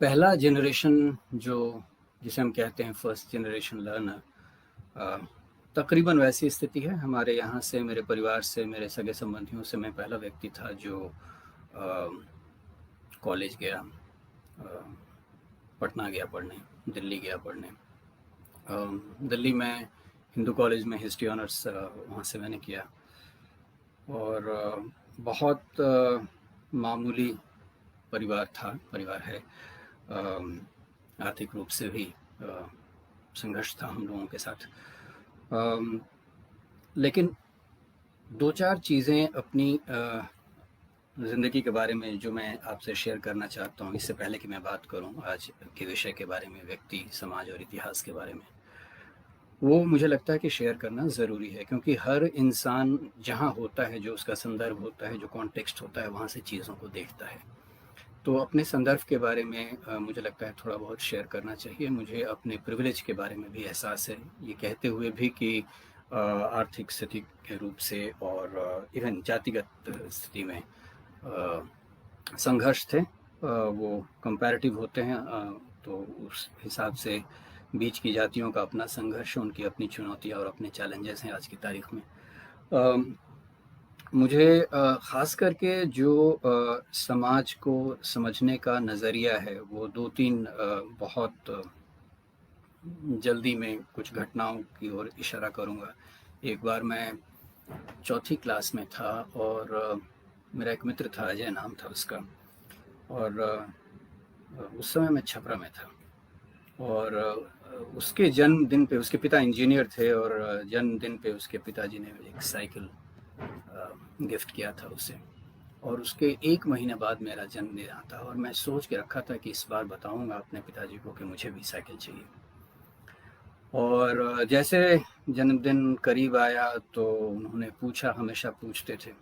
पहला जनरेशन जो जिसे हम कहते हैं फर्स्ट जनरेशन लर्नर, अ, तकरीबन वैसी स्थिति है हमारे यहाँ से, मेरे परिवार से, मेरे सगे संबंधियों से मैं पहला व्यक्ति था जो कॉलेज गया, अ, पटना गया पढ़ने, दिल्ली गया पढ़ने। दिल्ली में हिंदू कॉलेज में हिस्ट्री ऑनर्स वहाँ से मैंने किया। और बहुत मामूली परिवार है। आर्थिक रूप से भी अ, संघर्ष था हम लोगों के साथ। अम, लेकिन दो चार चीज़ें अपनी ज़िंदगी के बारे में जो मैं आपसे शेयर करना चाहता हूँ, इससे पहले कि मैं बात करूँ आज के विषय के बारे में, व्यक्ति, समाज और इतिहास के बारे में। वो मुझे लगता है कि शेयर करना ज़रूरी है, क्योंकि हर इंसान जहाँ होता है, जो उसका संदर्भ होता है, जो कॉन्टेक्स्ट होता है, वहाँ से चीज़ों को देखता है। तो अपने संदर्भ के बारे में मुझे लगता है थोड़ा बहुत शेयर करना चाहिए। मुझे अपने प्रिविलेज के बारे में भी एहसास है, ये कहते हुए भी कि आर्थिक स्थिति के रूप से और इवन जातिगत स्थिति में संघर्ष थे, वो कंपैरेटिव होते हैं। तो उस हिसाब से बीच की जातियों का अपना संघर्ष, उनकी अपनी चुनौतियाँ और अपने चैलेंजेस हैं आज की तारीख में। अ, मुझे ख़ास करके जो समाज को समझने का नज़रिया है, वो दो तीन बहुत जल्दी में कुछ घटनाओं की ओर इशारा करूँगा। एक बार मैं चौथी क्लास में था और मेरा एक मित्र था, अजय नाम था उसका। और उस समय मैं छपरा में था। और उसके जन्मदिन पे, उसके पिता इंजीनियर थे, और जन्मदिन पे उसके पिताजी ने एक साइकिल गिफ्ट किया था उसे। और उसके एक महीने बाद मेरा जन्मदिन आता, और मैं सोच के रखा था कि इस बार बताऊंगा अपने पिताजी को कि मुझे भी साइकिल चाहिए। और जैसे जन्मदिन करीब आया तो उन्होंने पूछा, हमेशा पूछते थे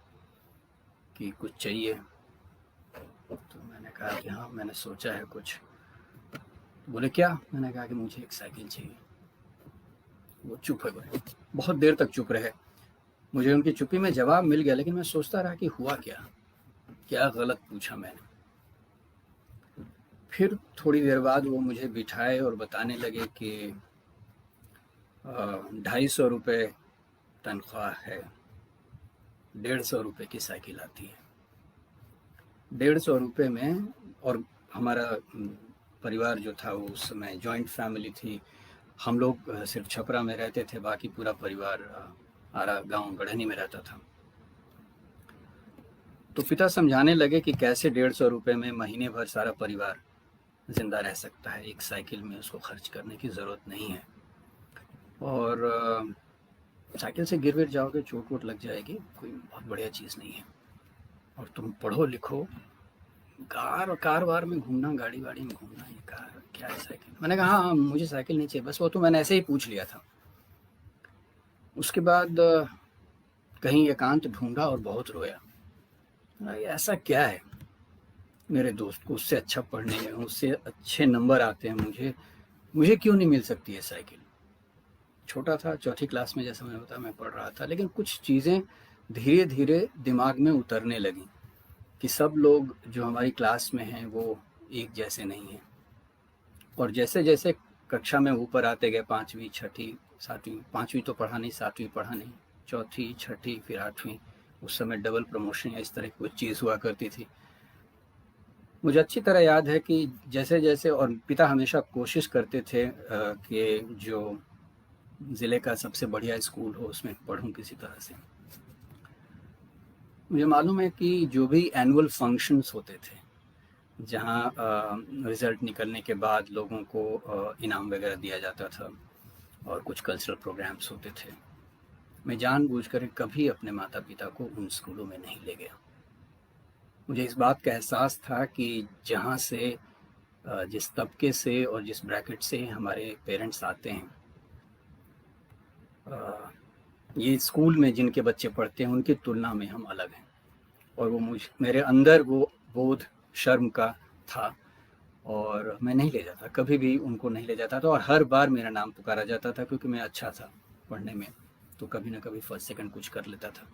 कि कुछ चाहिए। तो मैंने कहा कि हाँ, मैंने सोचा है कुछ। बोले क्या? मैंने कहा कि मुझे एक साइकिल चाहिए। वो चुप हो गए, बहुत देर तक चुप रहे। मुझे उनकी चुप्पी में जवाब मिल गया, लेकिन मैं सोचता रहा कि हुआ क्या, क्या गलत पूछा मैंने। फिर थोड़ी देर बाद वो मुझे बिठाए और बताने लगे कि 250 रुपये तनख्वाह है, 150 रुपये की साइकिल आती है। 150 रुपये में, और हमारा परिवार जो था वो उस समय जॉइंट फैमिली थी। हम लोग सिर्फ छपरा में रहते थे, बाकी पूरा परिवार आरा गांव गढ़नी में रहता था। तो पिता समझाने लगे कि कैसे 150 रुपये में महीने भर सारा परिवार ज़िंदा रह सकता है, एक साइकिल में उसको खर्च करने की ज़रूरत नहीं है। और साइकिल से गिर विर जाओगे, चोट वोट लग जाएगी, कोई बहुत बढ़िया चीज़ नहीं है। और तुम पढ़ो लिखो, कार कार वार में घूमना, गाड़ी वाड़ी में घूमना, ये कार क्या है, साइकिल। मैंने कहा हाँ हाँ, मुझे साइकिल नहीं चाहिए बस। वो तो मैंने ऐसे ही पूछ लिया था। उसके बाद कहीं एकांत ढूंढा और बहुत रोया। ऐसा क्या है मेरे दोस्त को उससे अच्छा पढ़ने में, उससे अच्छे नंबर आते हैं, मुझे मुझे क्यों नहीं मिल सकती है साइकिल? छोटा था, चौथी क्लास में, जैसा मैंने बताया, मैं पढ़ रहा था। लेकिन कुछ चीज़ें धीरे धीरे दिमाग में उतरने लगी कि सब लोग जो हमारी क्लास में हैं वो एक जैसे नहीं हैं। और जैसे जैसे कक्षा में ऊपर आते गए, पाँचवीं छठी सातवीं, पाँचवीं तो पढ़ा नहीं, सातवीं पढ़ा नहीं, चौथी छठी फिर आठवीं, उस समय डबल प्रमोशन या इस तरह की कुछ चीज़ हुआ करती थी। मुझे अच्छी तरह याद है कि जैसे जैसे, और पिता हमेशा कोशिश करते थे कि जो ज़िले का सबसे बढ़िया स्कूल हो उसमें पढ़ूं किसी तरह से। मुझे मालूम है कि जो भी एनुअल फंक्शंस होते थे, जहाँ रिज़ल्ट निकलने के बाद लोगों को इनाम वगैरह दिया जाता था और कुछ कल्चरल प्रोग्राम्स होते थे, मैं जानबूझकर कभी अपने माता पिता को उन स्कूलों में नहीं ले गया। मुझे इस बात का एहसास था कि जहाँ से जिस तबके से और जिस ब्रैकेट से हमारे पेरेंट्स आते हैं, ये स्कूल में जिनके बच्चे पढ़ते हैं उनकी तुलना में हम अलग हैं। और वो मेरे अंदर वो बोध शर्म का था, और मैं नहीं ले जाता, कभी भी उनको नहीं ले जाता था। और हर बार मेरा नाम पुकारा जाता था, क्योंकि मैं अच्छा था पढ़ने में, तो कभी ना कभी फर्स्ट सेकंड कुछ कर लेता था।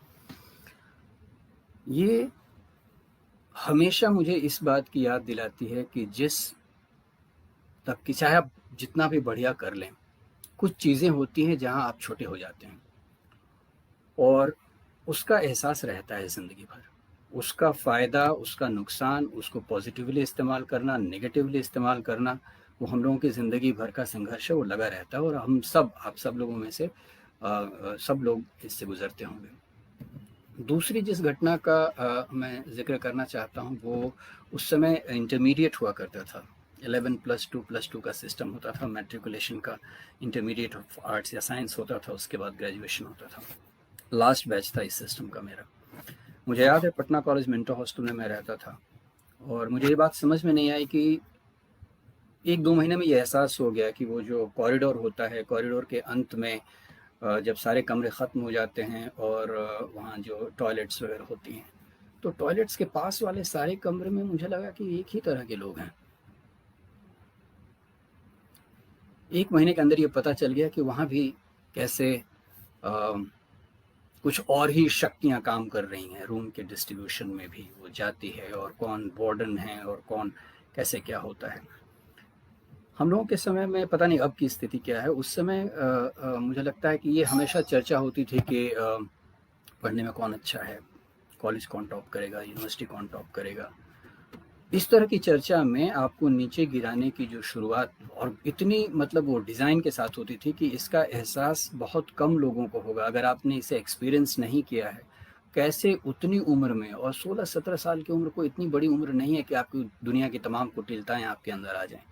ये हमेशा मुझे इस बात की याद दिलाती है कि जिस तब कि चाहे आप जितना भी बढ़िया कर लें, कुछ चीज़ें होती हैं जहाँ आप छोटे हो जाते हैं और उसका एहसास रहता है ज़िंदगी भर। उसका फ़ायदा, उसका नुकसान, उसको पॉज़िटिवली इस्तेमाल करना, नेगेटिवली इस्तेमाल करना, वो हम लोगों की ज़िंदगी भर का संघर्ष है, वो लगा रहता है और हम सब, आप सब लोगों में से सब लोग इससे गुज़रते होंगे। दूसरी जिस घटना का मैं ज़िक्र करना चाहता हूँ, वो उस समय इंटरमीडिएट हुआ करता था। 11+2+2 का सिस्टम होता था, मैट्रिकुलेशन का। इंटरमीडिएट ऑफ आर्ट्स या साइंस होता था, उसके बाद ग्रेजुएशन होता था। लास्ट बैच था इस सिस्टम का मेरा। मुझे याद है पटना कॉलेज मिंटो हॉस्टल में मैं रहता था और मुझे ये बात समझ में नहीं आई कि 1-2 महीने में ये एहसास हो गया कि वो जो कॉरिडोर होता है, कॉरिडोर के अंत में जब सारे कमरे ख़त्म हो जाते हैं और वहाँ जो टॉयलेट्स वगैरह होती हैं, तो टॉयलेट्स के पास वाले सारे कमरे में मुझे लगा कि एक ही तरह के लोग हैं। 1 महीने के अंदर ये पता चल गया कि वहाँ भी कैसे अ, कुछ और ही शक्तियाँ काम कर रही हैं। रूम के डिस्ट्रीब्यूशन में भी वो जाती है और कौन वार्डन है और कौन कैसे क्या होता है। हम लोगों के समय में पता नहीं अब की स्थिति क्या है। उस समय मुझे लगता है कि ये हमेशा चर्चा होती थी कि पढ़ने में कौन अच्छा है, कॉलेज कौन टॉप करेगा, यूनिवर्सिटी कौन टॉप करेगा। इस तरह की चर्चा में आपको नीचे गिराने की जो शुरुआत और इतनी मतलब वो डिज़ाइन के साथ होती थी कि इसका एहसास बहुत कम लोगों को होगा अगर आपने इसे एक्सपीरियंस नहीं किया है। कैसे उतनी उम्र में, और 16-17 साल की उम्र को इतनी बड़ी उम्र नहीं है कि आपकी दुनिया की तमाम कुटिलताएं आपके अंदर आ जाएं,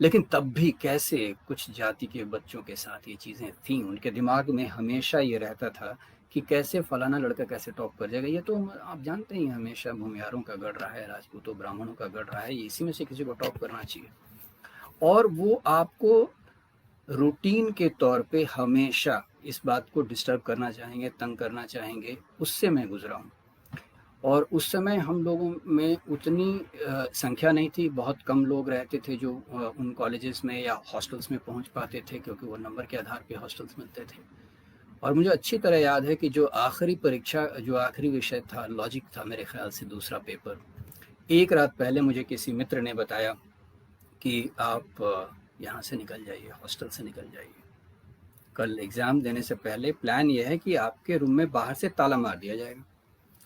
लेकिन तब भी कैसे कुछ जाति के बच्चों के साथ ये चीज़ें थीं। उनके दिमाग में हमेशा ये रहता था कि कैसे फलाना लड़का कैसे टॉप कर जाएगा। ये तो आप जानते ही हैं, हमेशा भूमिहारों का गढ़ रहा है, राजपूतों ब्राह्मणों का गढ़ रहा है, ये इसी में से किसी को टॉप करना चाहिए। और वो आपको रूटीन के तौर पे हमेशा इस बात को डिस्टर्ब करना चाहेंगे, तंग करना चाहेंगे। उससे मैं गुजरा हूँ और उस समय हम लोगों में उतनी संख्या नहीं थी, बहुत कम लोग रहते थे जो उन कॉलेजेस में या हॉस्टल्स में पहुंच पाते थे, क्योंकि वो नंबर के आधार पे हॉस्टल्स मिलते थे। और मुझे अच्छी तरह याद है कि जो आखिरी परीक्षा, जो आखिरी विषय था, लॉजिक था मेरे ख्याल से, दूसरा पेपर, एक रात पहले मुझे किसी मित्र ने बताया कि आप यहाँ से निकल जाइए, हॉस्टल से निकल जाइए। कल एग्ज़ाम देने से पहले प्लान ये है कि आपके रूम में बाहर से ताला मार दिया जाएगा।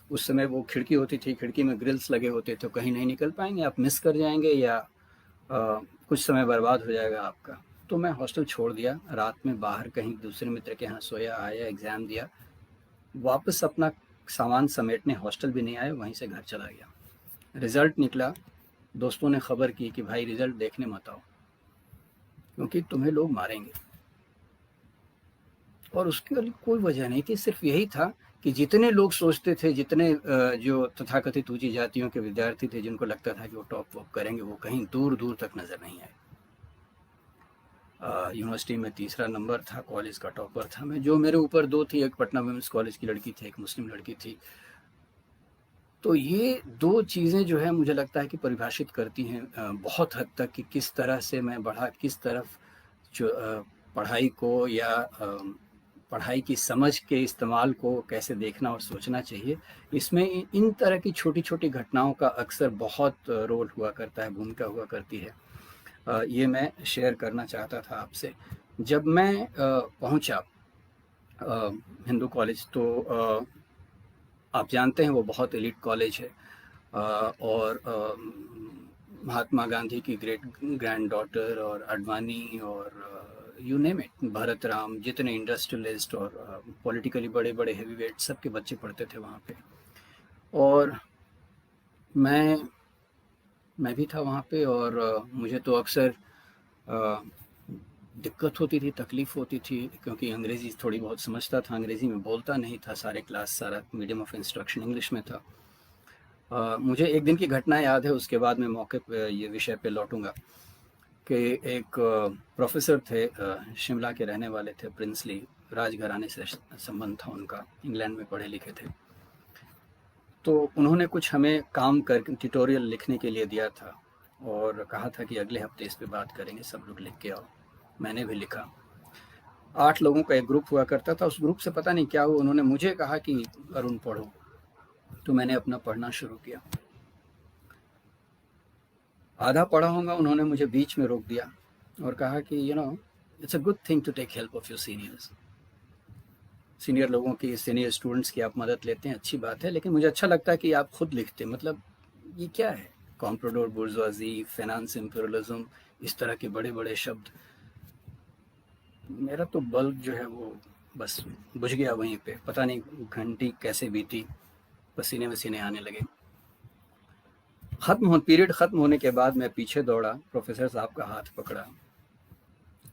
उस समय वो खिड़की होती थी, खिड़की में ग्रिल्स लगे होते थे, कहीं नहीं निकल पाएंगे, आप मिस कर जाएंगे या कुछ समय बर्बाद हो जाएगा आपका। तो मैं हॉस्टल छोड़ दिया, रात में बाहर कहीं दूसरे मित्र के यहाँ सोया, आया, एग्ज़ाम दिया, वापस अपना सामान समेटने हॉस्टल भी नहीं आया, वहीं से घर चला गया। रिज़ल्ट निकला, दोस्तों ने खबर की कि भाई रिज़ल्ट देखने मत आओ क्योंकि तुम्हें लोग मारेंगे। और उसकी वाली कोई वजह नहीं थी, सिर्फ यही था कि जितने लोग सोचते थे, जितने जो तथाकथित ऊंची जातियों के विद्यार्थी थे जिनको लगता था कि वो टॉप वॉप करेंगे, वो कहीं दूर दूर तक नज़र नहीं आए। यूनिवर्सिटी में तीसरा नंबर था, कॉलेज का टॉपर था मैं। जो मेरे ऊपर दो थी, एक पटना वुमेंस कॉलेज की लड़की थी, एक मुस्लिम लड़की थी। तो ये दो चीज़ें जो है मुझे लगता है कि परिभाषित करती हैं बहुत हद तक कि किस तरह से मैं बढ़ा, किस तरफ जो पढ़ाई को या पढ़ाई की समझ के इस्तेमाल को कैसे देखना और सोचना चाहिए। इसमें इन तरह की छोटी छोटी घटनाओं का अक्सर बहुत रोल हुआ करता है, भूमिका हुआ करती है। ये मैं शेयर करना चाहता था आपसे। जब मैं पहुंचा हिंदू कॉलेज, तो आप जानते हैं वो बहुत एलिट कॉलेज है और महात्मा गांधी की ग्रेट ग्रैंड डॉटर और अडवाणी और you name it, Bharat Ram, जितने इंडस्ट्रियलिस्ट और पॉलिटिकली बड़े बड़े हेवी वेट, सबके बच्चे पढ़ते थे वहाँ पे। और मैं मैं भी था वहाँ पे और मुझे तो अक्सर दिक्कत होती थी, तकलीफ़ होती थी, क्योंकि अंग्रेज़ी थोड़ी बहुत समझता था, अंग्रेज़ी में बोलता नहीं था। सारे क्लास, सारा मीडियम ऑफ इंस्ट्रक्शन इंग्लिश में था। मुझे एक दिन की घटना याद है, उसके बाद मैं मौके पे ये विषय पे लौटूंगा कि एक प्रोफेसर थे, शिमला के रहने वाले थे, प्रिंसली राजघराने से संबंध था उनका, इंग्लैंड में पढ़े लिखे थे। तो उन्होंने कुछ हमें काम कर ट्यूटोरियल लिखने के लिए दिया था और कहा था कि अगले हफ्ते इस पे बात करेंगे, सब लोग लिख के आओ। मैंने भी लिखा। 8 लोगों का एक ग्रुप हुआ करता था। उस ग्रुप से पता नहीं क्या हुआ, उन्होंने मुझे कहा कि अरुण पढ़ो, तो मैंने अपना पढ़ना शुरू किया। आधा पढ़ा होगा, उन्होंने मुझे बीच में रोक दिया और कहा कि it's a good thing to take help of your seniors. Senior लोगों की, सीनियर स्टूडेंट्स की आप मदद लेते हैं, अच्छी बात है, लेकिन मुझे अच्छा लगता है कि आप खुद लिखते हैं। मतलब ये क्या है, कॉम्प्राडोर बुर्जुआजी, फाइनेंस इम्पेरियलिज्म, इस तरह के बड़े बड़े शब्द। मेरा तो बल्ब जो है वो बस बुझ गया वहीं पे, पता नहीं घंटी कैसे बीती, पसीने वसीने आने लगे। पीरियड ख़त्म होने के बाद मैं पीछे दौड़ा, प्रोफेसर साहब का हाथ पकड़ा।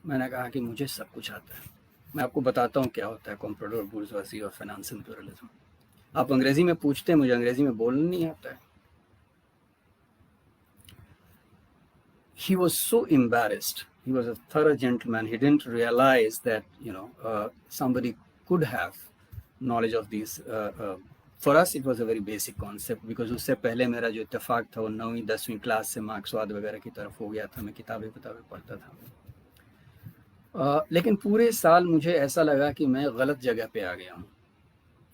मैंने कहा कि मुझे सब कुछ आता है, मैं आपको बताता हूँ क्या होता है कॉम्प्राडोर बुर्जुआजी और फाइनेंस इम्पेरियलिज्म। आप अंग्रेज़ी में पूछते हैं, मुझे अंग्रेज़ी में बोलना नहीं आता है। He was so embarrassed. He was a thorough gentleman. He didn't realize that somebody could have knowledge of these. For us, it was a very basic concept because उससे पहले मेरा जो इत्तेफाक था वो 9वीं 10वीं क्लास से मार्क्सवाद वगैरह की तरफ हो गया था। मैं किताबें पढ़ता था। लेकिन पूरे साल मुझे ऐसा लगा कि मैं गलत जगह पे आ गया हूँ।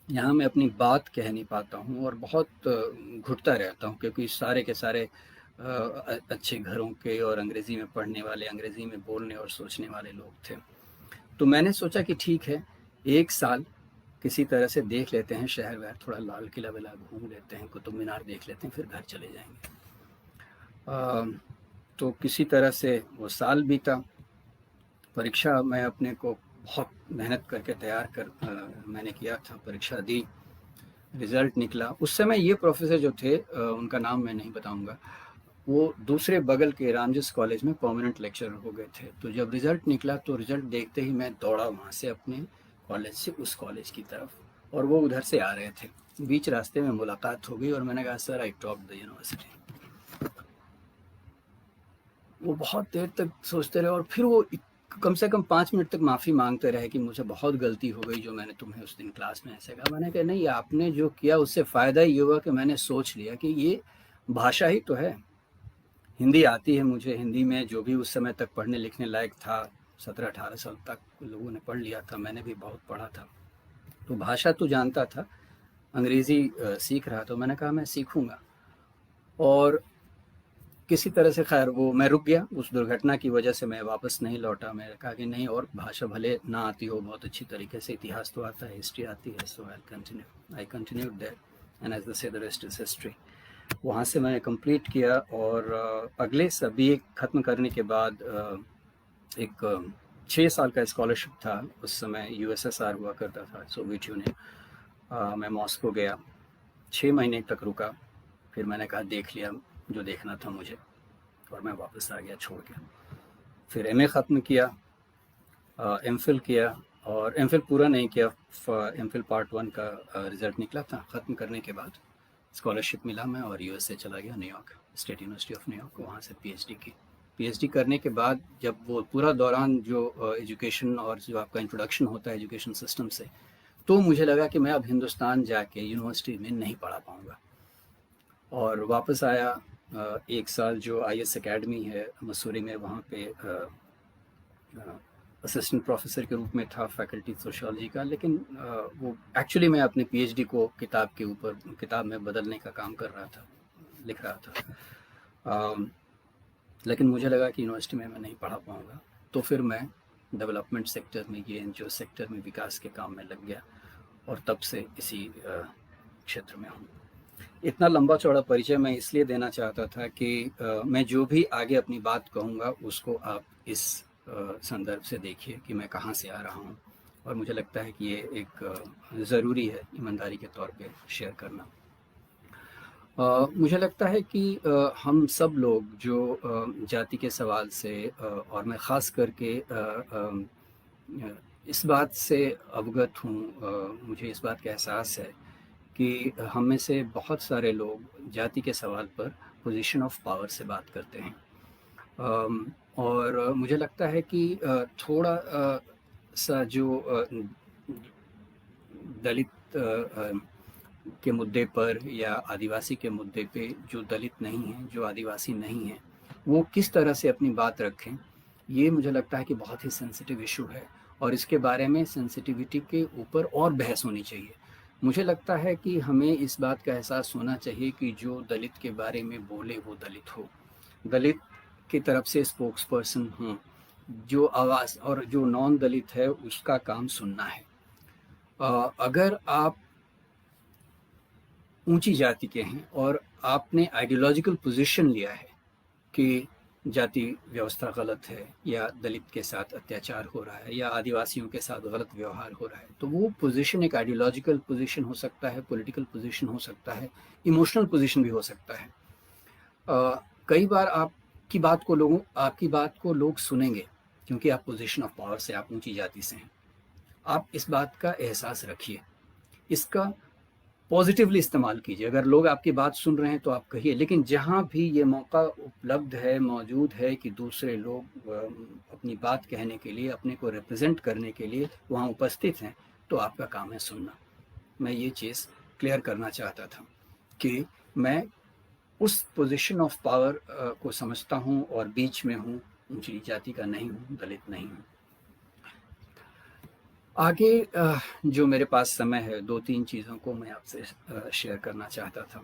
यहाँ मैं अपनी बात कह नहीं पाता हूँ और बहुत घुटता रहता हूँ, क्योंकि सारे के सारे अच्छे घरों के और अंग्रेज़ी में पढ़ने वाले, अंग्रेज़ी में बोलने और सोचने वाले लोग थे। तो मैंने सोचा कि ठीक है, 1 साल किसी तरह से देख लेते हैं शहर वहर, थोड़ा लाल किला विला घूम लेते हैं, कुतुब मीनार देख लेते हैं, फिर घर चले जाएंगे। तो किसी तरह से वो साल बीता। परीक्षा मैं अपने को बहुत मेहनत करके तैयार कर मैंने किया था, परीक्षा दी, रिज़ल्ट निकला। उस समय ये प्रोफेसर जो थे, उनका नाम मैं नहीं बताऊंगा, वो दूसरे बगल के रामजिस कॉलेज में परमानेंट लेक्चरर हो गए थे। तो जब रिज़ल्ट निकला तो रिज़ल्ट देखते ही मैं दौड़ा वहाँ से अपने कॉलेज से उस कॉलेज की तरफ, और वो उधर से आ रहे थे। बीच रास्ते में मुलाकात हो गई और मैंने कहा, sir I top the university. वो बहुत देर तक सोचते रहे और फिर वो कम से कम 5 मिनट तक माफ़ी मांगते रहे कि मुझे बहुत गलती हो गई जो मैंने तुम्हें उस दिन क्लास में ऐसे कहा। मैंने कहा, नहीं, आपने जो किया उससे फ़ायदा ये हुआ कि मैंने सोच लिया कि ये भाषा ही तो है। हिंदी आती है मुझे, हिंदी में जो भी उस समय तक पढ़ने लिखने लायक था, 17-18 साल तक लोगों ने पढ़ लिया था, मैंने भी बहुत पढ़ा था, तो भाषा तो जानता था। अंग्रेज़ी सीख रहा था। मैंने कहा मैं सीखूँगा, और किसी तरह से खैर वो मैं रुक गया। उस दुर्घटना की वजह से मैं वापस नहीं लौटा। मैंने कहा कि नहीं, और भाषा भले ना आती हो बहुत अच्छी तरीके से, इतिहास तो आता है, हिस्ट्री आती है, so I continued there and as the say the rest is history. वहाँ से मैंने कंप्लीट किया, और अगले सभी ख़त्म करने के बाद एक 6 साल का स्कॉलरशिप था। उस समय यूएसएसआर हुआ करता था, सोवियत यूनियन। मैं मॉस्को गया, 6 महीने तक रुका, फिर मैंने कहा देख लिया जो देखना था मुझे, और मैं वापस आ गया छोड़ के। फिर एमए ख़त्म किया, एमफिल किया, और एमफिल पूरा नहीं किया। एमफिल पार्ट 1 का रिज़ल्ट निकला था। ख़त्म करने के बाद स्कॉलरशिप मिला, मैं और यूएसए चला गया, New York, state university of New York. वहाँ से पीएचडी की। पीएचडी करने के बाद जब वो पूरा दौरान जो एजुकेशन और जो आपका इंट्रोडक्शन होता है एजुकेशन सिस्टम से, तो मुझे लगा कि मैं अब हिंदुस्तान जाके यूनिवर्सिटी में नहीं पढ़ा पाऊँगा, और वापस आया। 1 साल जो आईएस एकेडमी है मसूरी में, वहाँ पे असिस्टेंट प्रोफेसर के रूप में था, फैकल्टी सोशियोलॉजी का। लेकिन वो एक्चुअली मैं अपने पीएचडी को किताब में बदलने का काम कर रहा था, लिख रहा था। लेकिन मुझे लगा कि यूनिवर्सिटी में मैं नहीं पढ़ा पाऊँगा, तो फिर मैं डेवलपमेंट सेक्टर में, ये एनजीओ सेक्टर में विकास के काम में लग गया, और तब से इसी क्षेत्र में हूँ। इतना लंबा चौड़ा परिचय मैं इसलिए देना चाहता था कि मैं जो भी आगे अपनी बात कहूँगा उसको आप इस संदर्भ से देखिए कि मैं कहाँ से आ रहा हूँ, और मुझे लगता है कि ये एक ज़रूरी है ईमानदारी के तौर पे शेयर करना। मुझे लगता है कि हम सब लोग जो जाति के सवाल से, और मैं ख़ास करके इस बात से अवगत हूँ, मुझे इस बात का एहसास है कि हम में से बहुत सारे लोग जाति के सवाल पर पोजीशन ऑफ पावर से बात करते हैं। और मुझे लगता है कि थोड़ा सा जो दलित के मुद्दे पर या आदिवासी के मुद्दे पे, जो दलित नहीं हैं, जो आदिवासी नहीं हैं, वो किस तरह से अपनी बात रखें, ये मुझे लगता है कि बहुत ही सेंसिटिव इशू है, और इसके बारे में सेंसिटिविटी के ऊपर और बहस होनी चाहिए। मुझे लगता है कि हमें इस बात का एहसास होना चाहिए कि जो दलित के बारे में बोले वो दलित हो, दलित की तरफ से स्पोक्स पर्सन हों, जो आवाज़ और जो नॉन दलित है उसका काम सुनना है। अगर आप ऊंची जाति के हैं और आपने आइडियोलॉजिकल पोजीशन लिया है कि जाति व्यवस्था गलत है या दलित के साथ अत्याचार हो रहा है या आदिवासियों के साथ गलत व्यवहार हो रहा है, तो वो पोजीशन एक आइडियोलॉजिकल पोजीशन हो सकता है, पॉलिटिकल पोजीशन हो सकता है, इमोशनल पोजीशन भी हो सकता है। कई बार आपकी बात को लोग सुनेंगे क्योंकि आप पोजीशन ऑफ पावर से, आप ऊंची जाति से हैं। आप इस बात का एहसास रखिए, इसका पॉजिटिवली इस्तेमाल कीजिए। अगर लोग आपकी बात सुन रहे हैं तो आप कहिए, लेकिन जहाँ भी ये मौका उपलब्ध है, मौजूद है कि दूसरे लोग अपनी बात कहने के लिए, अपने को रिप्रेजेंट करने के लिए वहाँ उपस्थित हैं, तो आपका काम है सुनना। मैं ये चीज़ क्लियर करना चाहता था कि मैं उस पोजीशन ऑफ पावर को समझता हूँ और बीच में हूँ, ऊंची जाति का नहीं हूँ, दलित नहीं हूँ। आगे जो मेरे पास समय है, 2-3 चीज़ों को मैं आपसे शेयर करना चाहता था।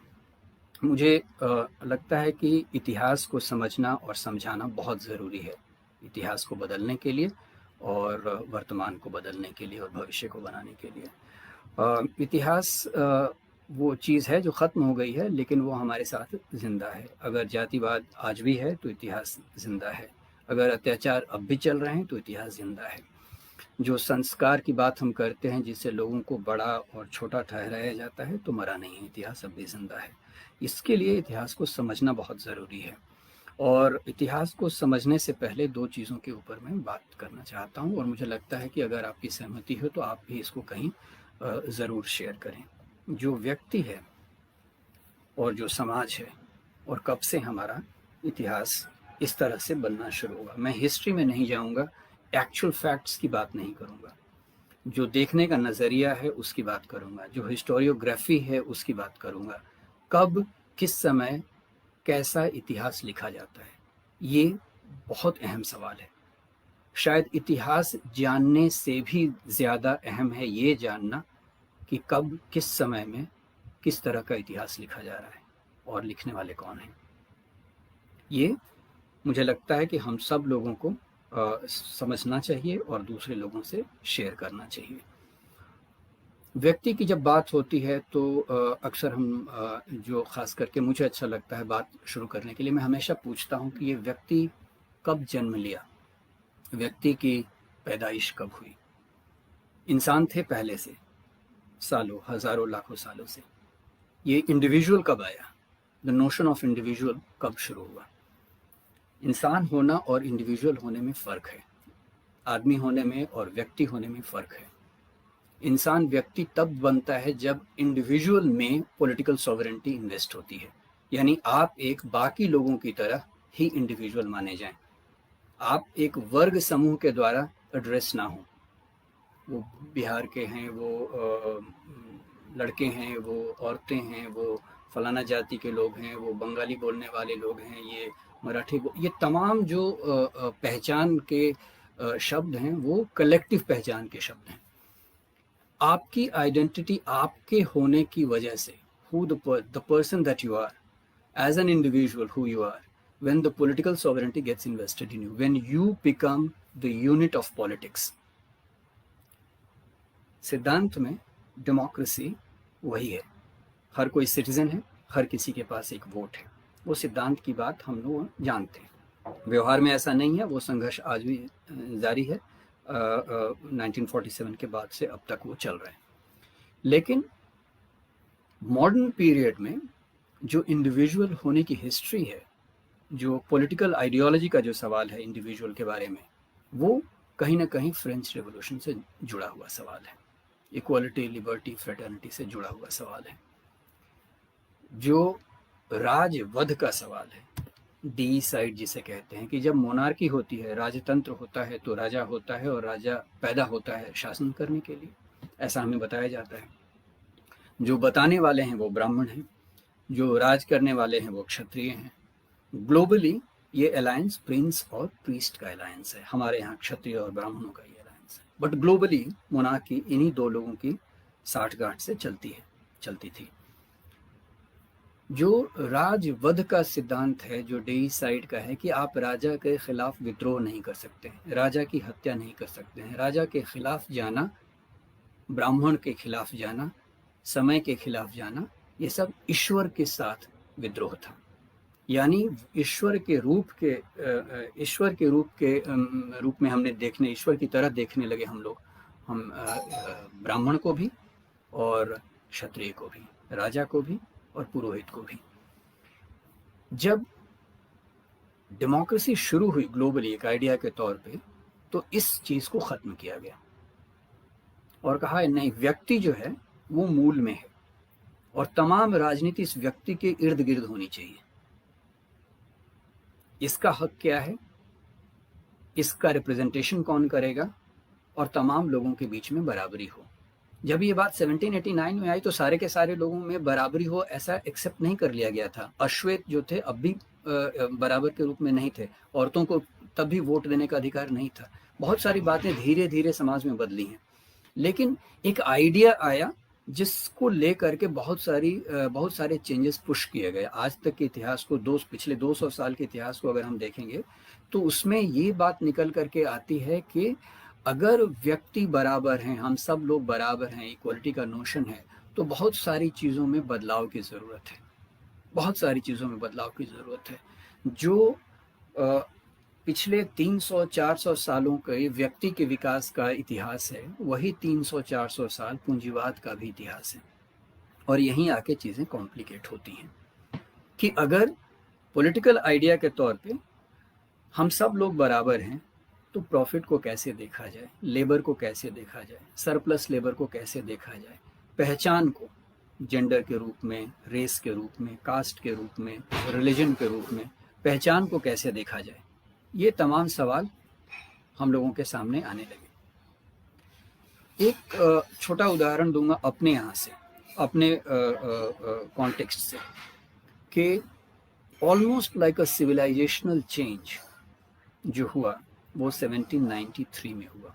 मुझे लगता है कि इतिहास को समझना और समझाना बहुत ज़रूरी है, इतिहास को बदलने के लिए और वर्तमान को बदलने के लिए और भविष्य को बनाने के लिए। इतिहास वो चीज़ है जो ख़त्म हो गई है, लेकिन वो हमारे साथ ज़िंदा है। अगर जातिवाद आज भी है तो इतिहास ज़िंदा है, अगर अत्याचार अब भी चल रहे हैं तो इतिहास ज़िंदा है। जो संस्कार की बात हम करते हैं, जिससे लोगों को बड़ा और छोटा ठहराया जाता है, तो मरा नहीं है, इतिहास अब भी जिंदा है। इसके लिए इतिहास को समझना बहुत ज़रूरी है। और इतिहास को समझने से पहले 2 चीज़ों के ऊपर मैं बात करना चाहता हूँ और मुझे लगता है कि अगर आपकी सहमति हो तो आप भी इसको कहीं ज़रूर शेयर करें। जो व्यक्ति है और जो समाज है और कब से हमारा इतिहास इस तरह से बनना शुरू हुआ। मैं हिस्ट्री में नहीं जाऊँगा, एक्चुअल फैक्ट्स की बात नहीं करूँगा। जो देखने का नज़रिया है उसकी बात करूँगा, जो हिस्टोरियोग्राफी है उसकी बात करूँगा। कब, किस समय, कैसा इतिहास लिखा जाता है, ये बहुत अहम सवाल है। शायद इतिहास जानने से भी ज़्यादा अहम है ये जानना कि कब, किस समय में, किस तरह का इतिहास लिखा जा रहा है और लिखने वाले कौन हैं। ये मुझे लगता है कि हम सब लोगों को समझना चाहिए और दूसरे लोगों से शेयर करना चाहिए। व्यक्ति की जब बात होती है तो अक्सर हम जो ख़ास करके मुझे अच्छा लगता है बात शुरू करने के लिए, मैं हमेशा पूछता हूँ कि ये व्यक्ति कब जन्म लिया, व्यक्ति की पैदाइश कब हुई। इंसान थे पहले से, सालों, हज़ारों, लाखों सालों से। ये इंडिविजुअल कब आया, द नोशन ऑफ इंडिविजुअल कब शुरू हुआ। इंसान होना और इंडिविजुअल होने में फ़र्क है, आदमी होने में और व्यक्ति होने में फ़र्क है। इंसान व्यक्ति तब बनता है जब इंडिविजुअल में पॉलिटिकल सॉवरेंटी इन्वेस्ट होती है, यानी आप एक बाकी लोगों की तरह ही इंडिविजुअल माने जाएं, आप एक वर्ग समूह के द्वारा एड्रेस ना हो। वो बिहार के हैं, वो लड़के हैं, वो औरतें हैं, वो फलाना जाति के लोग हैं, वो बंगाली बोलने वाले लोग हैं, ये मराठी, ये तमाम जो पहचान के शब्द हैं वो कलेक्टिव पहचान के शब्द हैं। आपकी आइडेंटिटी आपके होने की वजह से, who the person that you are as an individual, who you are, when the political sovereignty gets invested in you, when you become the unit of politics. सिद्धांत में डेमोक्रेसी वही है, हर कोई सिटीजन है, हर किसी के पास एक वोट है। वो सिद्धांत की बात हम लोग जानते हैं। व्यवहार में ऐसा नहीं है, वो संघर्ष आज भी जारी है, 1947 के बाद से अब तक वो चल रहा है। लेकिन मॉडर्न पीरियड में जो इंडिविजुअल होने की हिस्ट्री है, जो पॉलिटिकल आइडियोलॉजी का जो सवाल है इंडिविजुअल के बारे में, वो कहीं ना कहीं फ्रेंच रेवोल्यूशन से जुड़ा हुआ सवाल है, इक्वालिटी, लिबर्टी, फ्रेटर्निटी से जुड़ा हुआ सवाल है। जो राजवध का सवाल है, डी साइड जिसे कहते हैं, कि जब मोनार्की होती है, राजतंत्र होता है, तो राजा होता है और राजा पैदा होता है शासन करने के लिए, ऐसा हमें बताया जाता है। जो बताने वाले हैं वो ब्राह्मण हैं, जो राज करने वाले हैं वो क्षत्रिय हैं। ग्लोबली ये अलायंस प्रिंस और प्रीस्ट का अलायंस है, हमारे यहाँ क्षत्रिय और ब्राह्मणों का ये अलायंस है। बट ग्लोबली मोनार्की इन्हीं दो लोगों की साठगांठ से चलती थी। जो राजवध का सिद्धांत है, जो डेइसाइड का है कि आप राजा के खिलाफ विद्रोह नहीं कर सकते हैं, राजा की हत्या नहीं कर सकते हैं, राजा के खिलाफ जाना, ब्राह्मण के खिलाफ जाना, समय के खिलाफ जाना, ये सब ईश्वर के साथ विद्रोह था। यानी ईश्वर के रूप में हमने देखने, ईश्वर की तरह देखने लगे हम लोग, हम ब्राह्मण को भी और क्षत्रिय को भी, राजा को भी और पुरोहित को भी। जब डेमोक्रेसी शुरू हुई ग्लोबली एक आइडिया के तौर पे, तो इस चीज को खत्म किया गया और कहा नहीं, व्यक्ति जो है वो मूल में है और तमाम राजनीति इस व्यक्ति के इर्द गिर्द होनी चाहिए। इसका हक क्या है, इसका रिप्रेजेंटेशन कौन करेगा, और तमाम लोगों के बीच में बराबरी हो। जब ये बात 1789 में आई तो सारे के सारे लोगों में बराबरी हो ऐसा एक्सेप्ट नहीं कर लिया गया था। अश्वेत जो थे अब भी बराबर के रूप में नहीं थे, औरतों को तब भी वोट देने का अधिकार नहीं था। बहुत सारी बातें धीरे धीरे समाज में बदली हैं, लेकिन एक आइडिया आया जिसको लेकर के बहुत सारे चेंजेस पुश किए गए। आज तक के इतिहास को, पिछले 200 साल के इतिहास को अगर हम देखेंगे तो उसमें ये बात निकल करके आती है कि अगर व्यक्ति बराबर हैं, हम सब लोग बराबर हैं, इक्वलिटी का नोशन है, तो बहुत सारी चीज़ों में बदलाव की ज़रूरत है, बहुत सारी चीज़ों में बदलाव की ज़रूरत है। जो पिछले 300-400 सालों के व्यक्ति के विकास का इतिहास है, वही 300-400 साल पूंजीवाद का भी इतिहास है। और यहीं आके चीज़ें कॉम्प्लिकेट होती हैं कि अगर पॉलिटिकल आइडिया के तौर पे हम सब लोग बराबर हैं, तो प्रॉफिट को कैसे देखा जाए, लेबर को कैसे देखा जाए, सरप्लस लेबर को कैसे देखा जाए, पहचान को जेंडर के रूप में, रेस के रूप में, कास्ट के रूप में, रिलीजन के रूप में पहचान को कैसे देखा जाए, ये तमाम सवाल हम लोगों के सामने आने लगे। एक छोटा उदाहरण दूंगा अपने यहाँ से, अपने कॉन्टेक्स्ट से, कि ऑलमोस्ट लाइक अ सिविलाइजेशनल चेंज जो हुआ वो 1793 में हुआ।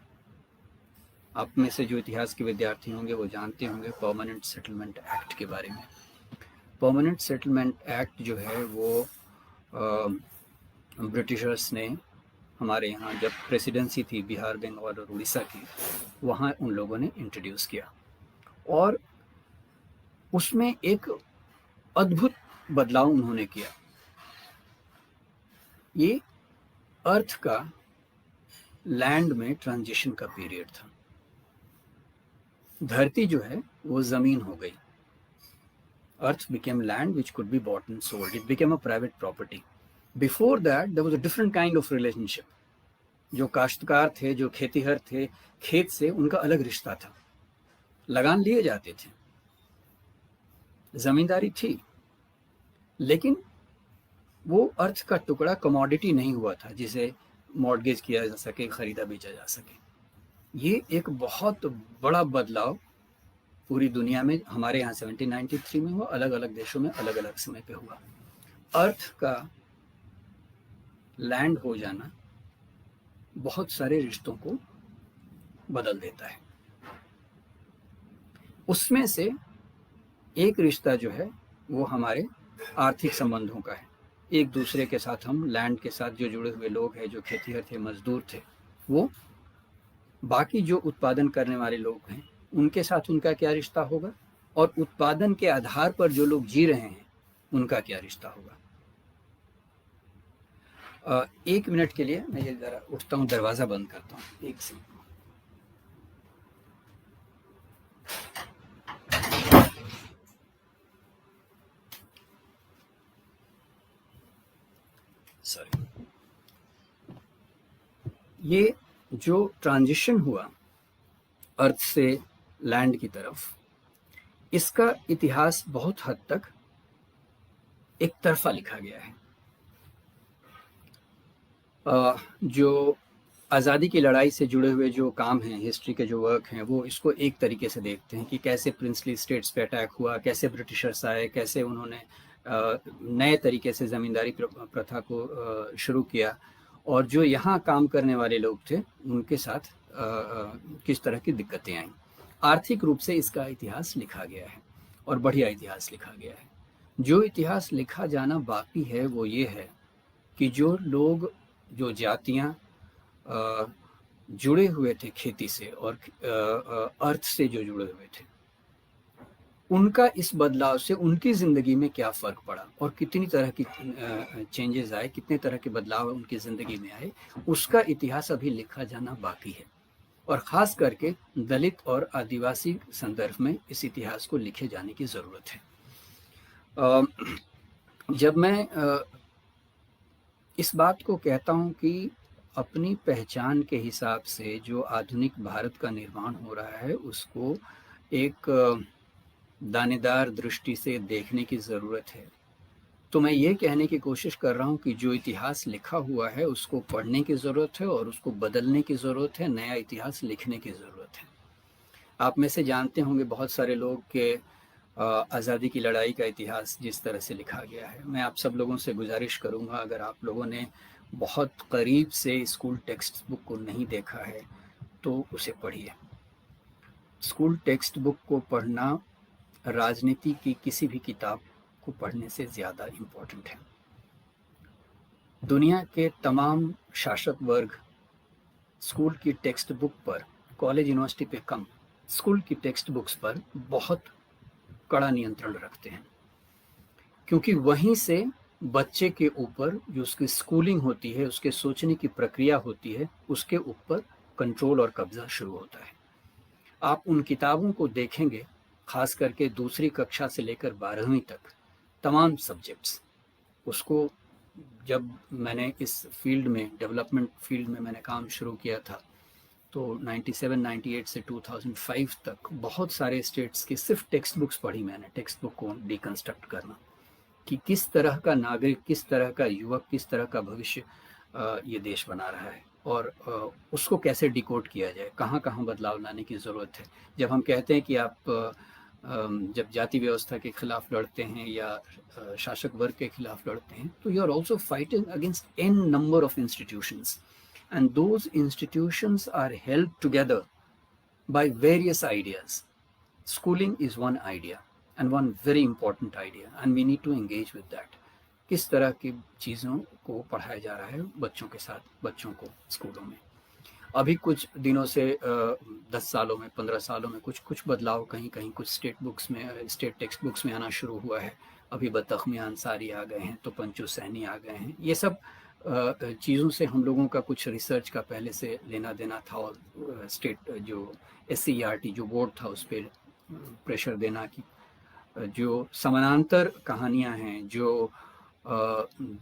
आप में से जो इतिहास के विद्यार्थी होंगे वो जानते होंगे परमानेंट सेटलमेंट एक्ट के बारे में। परमानेंट सेटलमेंट एक्ट जो है वो ब्रिटिशर्स ने हमारे यहाँ जब प्रेसिडेंसी थी बिहार, बंगाल और उड़ीसा की, वहाँ उन लोगों ने इंट्रोड्यूस किया और उसमें एक अद्भुत बदलाव उन्होंने किया। ये अर्थ का लैंड में ट्रांजिशन का पीरियड था। धरती जो है वो जमीन हो गई। Earth became land which could be bought and sold, it became a private property. Before that there was a different kind of relationship. जो काश्तकार थे, जो खेतीहर थे, खेत से उनका अलग रिश्ता था, लगान लिए जाते थे, जमींदारी थी, लेकिन वो अर्थ का टुकड़ा कमोडिटी नहीं हुआ था जिसे मॉर्गेज किया जा सके, खरीदा बेचा जा सके। ये एक बहुत बड़ा बदलाव पूरी दुनिया में, हमारे यहाँ 1793 में हुआ, अलग अलग देशों में अलग अलग समय पे हुआ। अर्थ का लैंड हो जाना बहुत सारे रिश्तों को बदल देता है। उसमें से एक रिश्ता जो है वो हमारे आर्थिक संबंधों का है। एक दूसरे के साथ, हम लैंड के साथ जो जुड़े हुए लोग हैं, जो खेतीहर थे, मजदूर थे, वो बाकी जो उत्पादन करने वाले लोग हैं उनके साथ उनका क्या रिश्ता होगा, और उत्पादन के आधार पर जो लोग जी रहे हैं उनका क्या रिश्ता होगा। 1 मिनट के लिए मैं ये जरा उठता हूँ, दरवाज़ा बंद करता हूँ, एक सेकंड। सॉरी। ये जो ट्रांजिशन हुआ अर्थ से लैंड की तरफ, इसका इतिहास बहुत हद तक एक तरफा लिखा गया है। जो आज़ादी की लड़ाई से जुड़े हुए जो काम हैं, हिस्ट्री के जो वर्क हैं, वो इसको एक तरीके से देखते हैं कि कैसे प्रिंसली स्टेट्स पे अटैक हुआ, कैसे ब्रिटिशर्स आए, कैसे उन्होंने नए तरीके से ज़मींदारी प्रथा को शुरू किया, और जो यहाँ काम करने वाले लोग थे उनके साथ किस तरह की दिक्कतें आईं। आर्थिक रूप से इसका इतिहास लिखा गया है और बढ़िया इतिहास लिखा गया है। जो इतिहास लिखा जाना बाकी है वो ये है कि जो लोग, जो जातियाँ जुड़े हुए थे खेती से और अर्थ से जो जुड़े हुए थे, उनका इस बदलाव से उनकी ज़िंदगी में क्या फ़र्क पड़ा और कितनी तरह की चेंजेस आए, कितने तरह के बदलाव उनकी ज़िंदगी में आए, उसका इतिहास अभी लिखा जाना बाकी है। और ख़ास करके दलित और आदिवासी संदर्भ में इस इतिहास को लिखे जाने की ज़रूरत है। जब मैं इस बात को कहता हूँ कि अपनी पहचान के हिसाब से जो आधुनिक भारत का निर्माण हो रहा है, उसको एक दानेदार दृष्टि से देखने की ज़रूरत है, तो मैं ये कहने की कोशिश कर रहा हूँ कि जो इतिहास लिखा हुआ है उसको पढ़ने की ज़रूरत है और उसको बदलने की ज़रूरत है, नया इतिहास लिखने की ज़रूरत है। आप में से जानते होंगे बहुत सारे लोग कि आज़ादी की लड़ाई का इतिहास जिस तरह से लिखा गया है, मैं आप सब लोगों से गुजारिश करूँगा, अगर आप लोगों ने बहुत करीब से स्कूल टेक्स्ट बुक को नहीं देखा है तो उसे पढ़िए। स्कूल टेक्स्ट बुक को पढ़ना राजनीति की किसी भी किताब को पढ़ने से ज़्यादा इम्पोर्टेंट है। दुनिया के तमाम शासक वर्ग स्कूल की टेक्स्ट बुक पर, कॉलेज यूनिवर्सिटी पे कम, स्कूल की टेक्स्ट बुक्स पर बहुत कड़ा नियंत्रण रखते हैं, क्योंकि वहीं से बच्चे के ऊपर जो उसकी स्कूलिंग होती है, उसके सोचने की प्रक्रिया होती है, उसके ऊपर कंट्रोल और कब्जा शुरू होता है। आप उन किताबों को देखेंगे, खास करके दूसरी कक्षा से लेकर 12वीं तक तमाम सब्जेक्ट्स, उसको जब मैंने इस फील्ड में, डेवलपमेंट फील्ड में मैंने काम शुरू किया था, तो 97-98 से 2005 तक बहुत सारे स्टेट्स की सिर्फ टेक्स्ट बुक्स पढ़ी मैंने, टेक्स्ट बुक को डिकंस्ट्रक्ट करना कि किस तरह का नागरिक, किस तरह का युवक, किस तरह का भविष्य ये देश बना रहा है और उसको कैसे डिकोड किया जाए, कहाँ कहाँ बदलाव लाने की ज़रूरत है। जब हम कहते हैं कि आप जब जाति व्यवस्था के खिलाफ लड़ते हैं या शासक वर्ग के खिलाफ लड़ते हैं, तो you are also fighting against an number of institutions, and those institutions are held together by various ideas. Schooling is one idea and one very important idea, and we need to engage with that. किस तरह की चीज़ों को पढ़ाया जा रहा है बच्चों के साथ, बच्चों को स्कूलों में। अभी कुछ दिनों से 10 सालों में, 15 सालों में कुछ बदलाव कहीं कहीं कुछ स्टेट बुक्स में, स्टेट टेक्स्ट बुक्स में आना शुरू हुआ है। अभी बतख मियां अंसारी आ गए हैं, तो पंचू सैनी आ गए हैं। ये सब चीज़ों से हम लोगों का कुछ रिसर्च का पहले से लेना देना था और स्टेट जो SCERT जो बोर्ड था उस पर प्रेशर देना कि जो समानांतर कहानियां हैं, जो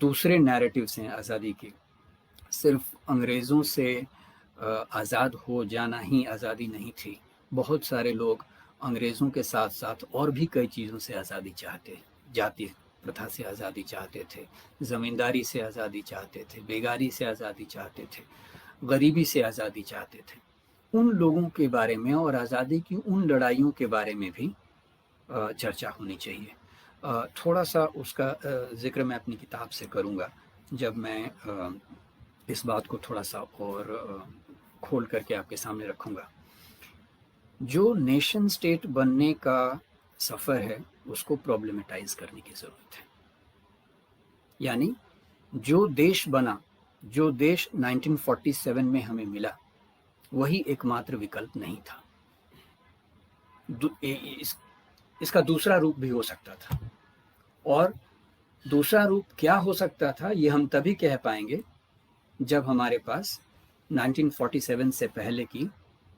दूसरे नैरेटिव्स हैं आज़ादी के, सिर्फ अंग्रेज़ों से आज़ाद हो जाना ही आज़ादी नहीं थी। बहुत सारे लोग अंग्रेज़ों के साथ साथ और भी कई चीज़ों से आज़ादी चाहते, जाति प्रथा से आज़ादी चाहते थे, ज़मींदारी से आज़ादी चाहते थे, बेगारी से आज़ादी चाहते थे, गरीबी से आज़ादी चाहते थे। उन लोगों के बारे में और आज़ादी की उन लड़ाइयों के बारे में भी चर्चा होनी चाहिए। थोड़ा सा उसका ज़िक्र मैं अपनी किताब से करूँगा जब मैं इस बात को थोड़ा सा और खोल करके आपके सामने रखूँगा। जो नेशन स्टेट बनने का सफ़र है उसको प्रॉब्लमेटाइज़ करने की ज़रूरत है। यानी जो देश बना, जो देश 1947 में हमें मिला, वही एकमात्र विकल्प नहीं था। इसका दूसरा रूप भी हो सकता था, और दूसरा रूप क्या हो सकता था ये हम तभी कह पाएंगे जब हमारे पास 1947 से पहले की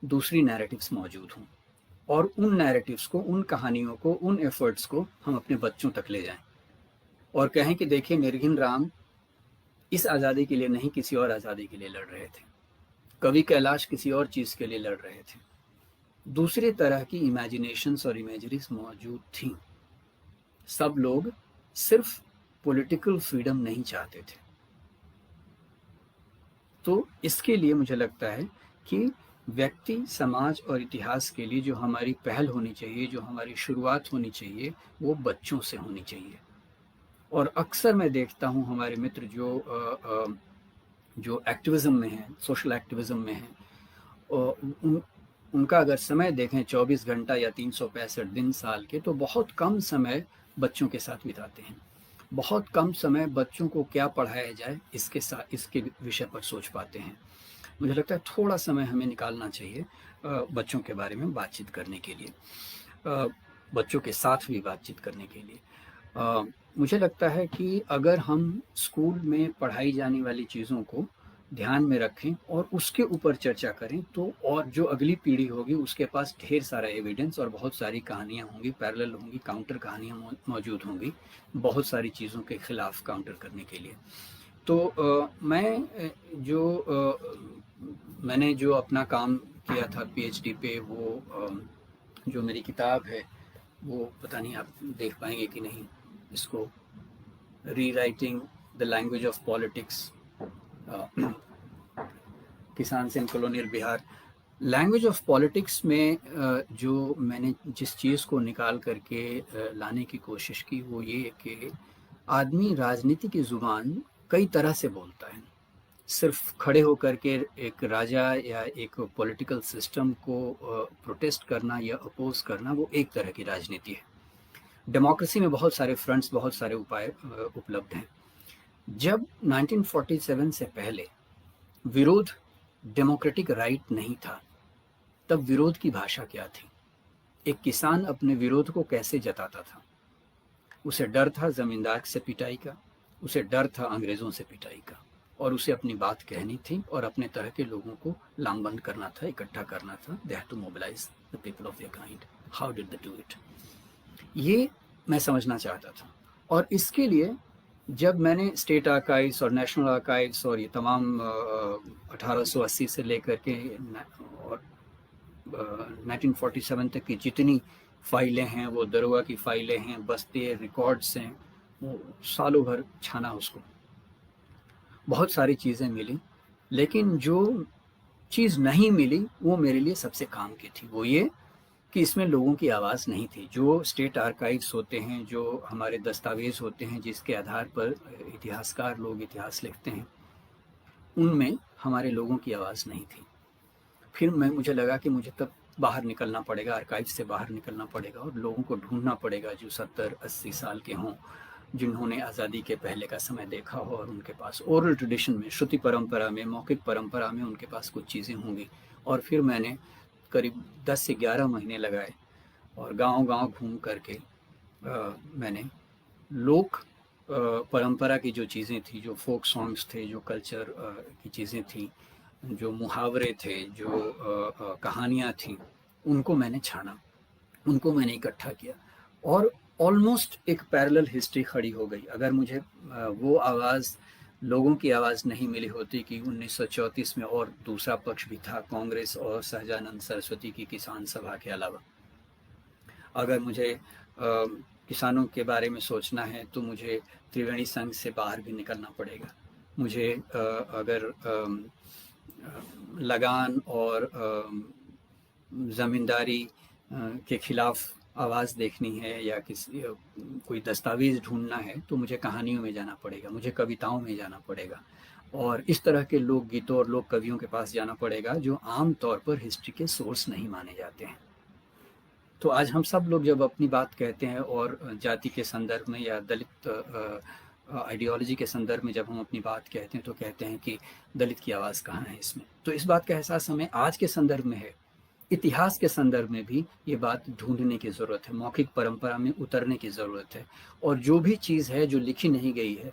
दूसरी नैरेटिव्स मौजूद हों, और उन नैरेटिव्स को, उन कहानियों को, उन एफर्ट्स को हम अपने बच्चों तक ले जाएं और कहें कि देखिए निर्घिन राम इस आज़ादी के लिए नहीं, किसी और आज़ादी के लिए लड़ रहे थे, कवि कैलाश किसी और चीज़ के लिए लड़ रहे थे। दूसरे तरह की इमेजिनेशंस और इमेजरीज मौजूद थी। सब लोग सिर्फ पॉलिटिकल फ्रीडम नहीं चाहते थे। तो इसके लिए मुझे लगता है कि व्यक्ति, समाज और इतिहास के लिए जो हमारी पहल होनी चाहिए, जो हमारी शुरुआत होनी चाहिए, वो बच्चों से होनी चाहिए। और अक्सर मैं देखता हूँ हमारे मित्र जो एक्टिविज़म में हैं, सोशल एक्टिविज़म में हैं, उनका अगर समय देखें 24 घंटा या 365 दिन साल के, तो बहुत कम समय बच्चों के साथ बिताते हैं। बहुत कम समय बच्चों को क्या पढ़ाया जाए इसके विषय पर सोच पाते हैं। मुझे लगता है थोड़ा समय हमें निकालना चाहिए बच्चों के बारे में बातचीत करने के लिए, बच्चों के साथ भी बातचीत करने के लिए। मुझे लगता है कि अगर हम स्कूल में पढ़ाई जाने वाली चीज़ों को ध्यान में रखें और उसके ऊपर चर्चा करें, तो और जो अगली पीढ़ी होगी उसके पास ढेर सारा एविडेंस और बहुत सारी कहानियाँ होंगी, पैरेलल होंगी, काउंटर कहानियाँ मौजूद होंगी, बहुत सारी चीज़ों के खिलाफ काउंटर करने के लिए। तो मैंने जो अपना काम किया था पीएचडी पे, वो जो मेरी किताब है वो पता नहीं आप देख पाएंगे कि नहीं इसको, rewriting the language of politics, किसान से colonial Bihar. Language of politics में जो मैंने जिस चीज़ को निकाल करके लाने की कोशिश की वो ये कि आदमी राजनीति की ज़ुबान कई तरह से बोलता है। सिर्फ खड़े होकर के एक राजा या एक पॉलिटिकल सिस्टम को प्रोटेस्ट करना या अपोज करना वो एक तरह की राजनीति है। डेमोक्रेसी में बहुत सारे फ्रंट्स, बहुत सारे उपाय उपलब्ध हैं। जब 1947 से पहले विरोध डेमोक्रेटिक राइट नहीं था, तब विरोध की भाषा क्या थी? एक किसान अपने विरोध को कैसे जताता था? उसे डर था जमींदार से पिटाई का, उसे डर था अंग्रेज़ों से पिटाई का, और उसे अपनी बात कहनी थी और अपने तरह के लोगों को लामबंद करना था, इकट्ठा करना था। They had to mobilise the people of their kind. How did they do it? ये मैं समझना चाहता था। और इसके लिए जब मैंने स्टेट आर्काइव्स और नेशनल आर्काइव्स और ये तमाम 1880 से लेकर के और 1947 तक की जितनी फाइलें हैं, वो दरोगा की फाइलें हैं, बस्ते रिकॉर्ड्स हैं, वो सालों भर छाना उसको। बहुत सारी चीज़ें मिली, लेकिन जो चीज़ नहीं मिली वो मेरे लिए सबसे काम की थी। वो ये कि इसमें लोगों की आवाज़ नहीं थी। जो स्टेट आर्काइव्स होते हैं, जो हमारे दस्तावेज़ होते हैं जिसके आधार पर इतिहासकार लोग इतिहास लिखते हैं, उनमें हमारे लोगों की आवाज़ नहीं थी। फिर मुझे लगा कि मुझे तब बाहर निकलना पड़ेगा, आर्काइव से बाहर निकलना पड़ेगा और लोगों को ढूंढना पड़ेगा जो 70-80 साल के हों, जिन्होंने आज़ादी के पहले का समय देखा हो और उनके पास ओरल ट्रेडिशन में, श्रुति परंपरा में, मौखिक परंपरा में उनके पास कुछ चीज़ें होंगी। और फिर मैंने करीब 10 से 11 महीने लगाए और गांव-गांव घूम करके मैंने लोक परंपरा की जो चीज़ें थी, जो फोक सॉन्ग्स थे, जो कल्चर की चीज़ें थी, जो मुहावरे थे, जो कहानियाँ थीं, उनको मैंने छाना, उनको मैंने इकट्ठा किया और ऑलमोस्ट एक पैरेलल हिस्ट्री खड़ी हो गई। अगर मुझे वो आवाज़, लोगों की आवाज़ नहीं मिली होती कि 1934 में और दूसरा पक्ष भी था, कांग्रेस और सहजानंद सरस्वती की किसान सभा के अलावा। अगर मुझे किसानों के बारे में सोचना है तो मुझे त्रिवेणी संघ से बाहर भी निकलना पड़ेगा। मुझे अगर लगान और ज़मींदारी के खिलाफ आवाज़ देखनी है या कोई दस्तावेज़ ढूंढना है तो मुझे कहानियों में जाना पड़ेगा, मुझे कविताओं में जाना पड़ेगा और इस तरह के लोकगीतों और लोक कवियों के पास जाना पड़ेगा जो आम तौर पर हिस्ट्री के सोर्स नहीं माने जाते हैं। तो आज हम सब लोग जब अपनी बात कहते हैं और जाति के संदर्भ में या दलित आइडियोलॉजी के संदर्भ में जब हम अपनी बात कहते हैं तो कहते हैं कि दलित की आवाज़ कहाँ है इसमें। तो इस बात का एहसास हमें आज के संदर्भ में है। इतिहास के संदर्भ में भी ये बात ढूंढने की ज़रूरत है, मौखिक परंपरा में उतरने की ज़रूरत है और जो भी चीज़ है जो लिखी नहीं गई है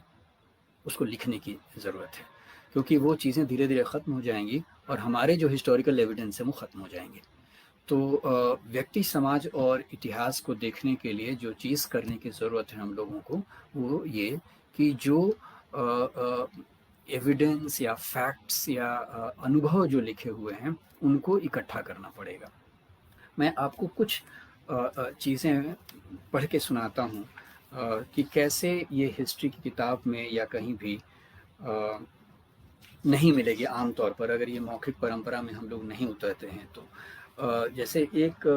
उसको लिखने की ज़रूरत है, क्योंकि वो चीज़ें धीरे धीरे ख़त्म हो जाएंगी और हमारे जो हिस्टोरिकल एविडेंस है वो ख़त्म हो जाएंगे। तो व्यक्ति, समाज और इतिहास को देखने के लिए जो चीज़ करने की ज़रूरत है हम लोगों को, वो ये कि जो एविडेंस या फैक्ट्स या अनुभव जो लिखे हुए हैं उनको इकट्ठा करना पड़ेगा। मैं आपको कुछ चीज़ें पढ़ के सुनाता हूँ कि कैसे ये हिस्ट्री की किताब में या कहीं भी नहीं मिलेगी आम तौर पर, अगर ये मौखिक परंपरा में हम लोग नहीं उतरते हैं तो। जैसे एक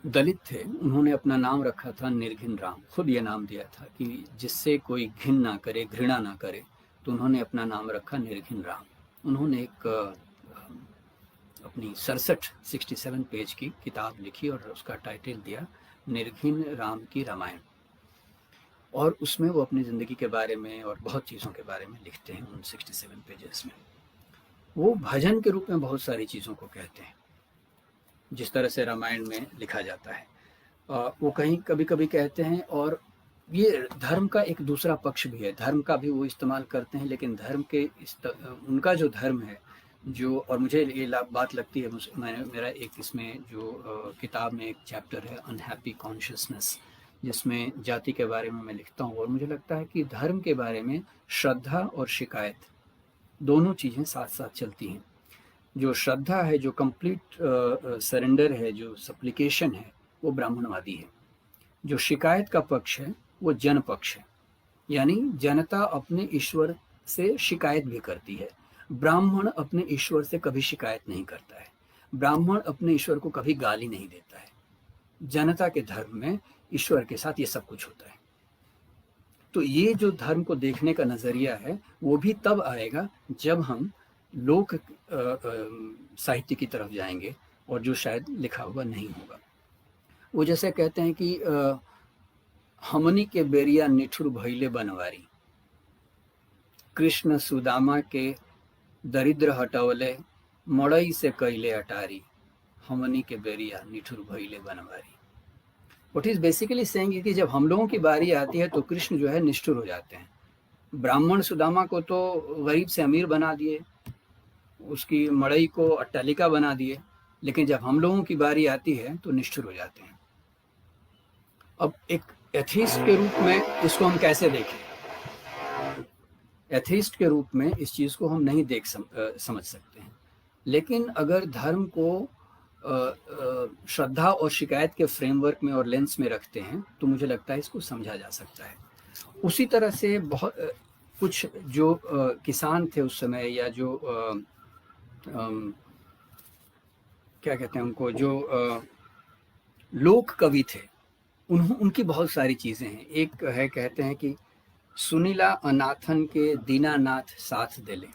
दलित थे, उन्होंने अपना नाम रखा था निर्घिन राम, खुद ये नाम दिया था कि जिससे कोई घिन ना करे, घृणा ना करे, तो उन्होंने अपना नाम रखा निर्घिन राम। उन्होंने एक अपनी 67 पेज की किताब लिखी और उसका टाइटल दिया निर्घिन राम की रामायण, और उसमें वो अपनी ज़िंदगी के बारे में और बहुत चीज़ों के बारे में लिखते हैं उन 67 पेजेस में। वो भजन के रूप में बहुत सारी चीज़ों को कहते हैं, जिस तरह से रामायण में लिखा जाता है। वो कहीं कभी-कभी कहते हैं, और ये धर्म का एक दूसरा पक्ष भी है, धर्म का भी वो इस्तेमाल करते हैं, लेकिन धर्म के उनका जो धर्म है, जो, और मुझे ये बात लगती है, मेरा एक इसमें जो किताब में एक चैप्टर है अनहैप्पी कॉन्शियसनेस, जिसमें जाति के बारे में मैं लिखता हूँ, और मुझे लगता है कि धर्म के बारे में श्रद्धा और शिकायत दोनों चीज़ें साथ साथ चलती हैं। जो श्रद्धा है, जो कंप्लीट सरेंडर है, जो सप्लिकेशन है, वो ब्राह्मणवादी है। जो शिकायत का पक्ष है वो जन पक्ष है, यानी जनता अपने ईश्वर से शिकायत भी करती है। ब्राह्मण अपने ईश्वर से कभी शिकायत नहीं करता है, ब्राह्मण अपने ईश्वर को कभी गाली नहीं देता है। जनता के धर्म में ईश्वर के साथ ये सब कुछ होता है। तो ये जो धर्म को देखने का नज़रिया है वो भी तब आएगा जब हम लोक साहित्य की तरफ जाएंगे, और जो शायद लिखा हुआ नहीं होगा। वो जैसे कहते हैं कि हमनी के बेरिया निठुर भइले बनवारी, कृष्ण सुदामा के दरिद्र हटवले, मड़ई से कैले अटारी, हमनी के बेरिया निठुर भइले Banwari. What is basically saying कि जब हम लोगों की बारी आती है तो कृष्ण जो है निष्ठुर हो जाते हैं। ब्राह्मण सुदामा को तो गरीब से अमीर बना दिए, उसकी मड़ई को अट्टालिका बना दिए, लेकिन जब हम लोगों की बारी आती है तो निष्ठुर हो जाते हैं। अब एक एथीस्ट के रूप में इसको हम कैसे देखें? एथीस्ट के रूप में इस चीज़ को हम नहीं समझ सकते हैं, लेकिन अगर धर्म को श्रद्धा और शिकायत के फ्रेमवर्क में और लेंस में रखते हैं तो मुझे लगता है इसको समझा जा सकता है। उसी तरह से बहुत कुछ जो किसान थे उस समय, या जो क्या कहते हैं उनको, जो लोक कवि थे, उनकी बहुत सारी चीज़ें हैं। एक है, कहते हैं कि सुनीला अनाथन के दीनानाथ साथ देले,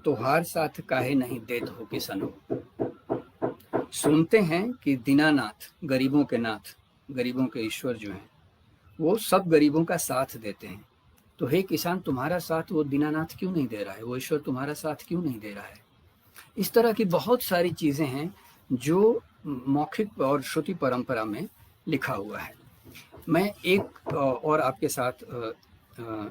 तोहार साथ काहे नहीं देत हो किसनो। सुनते हैं कि दीनानाथ, गरीबों के नाथ, गरीबों के ईश्वर जो हैं, वो सब गरीबों का साथ देते हैं। तो हे किसान, तुम्हारा साथ वो दीनानाथ क्यों नहीं दे रहा है? वो ईश्वर तुम्हारा साथ क्यों नहीं दे रहा है? इस तरह की बहुत सारी चीज़ें हैं जो मौखिक और श्रुति परंपरा में लिखा हुआ है। मैं एक और आपके साथ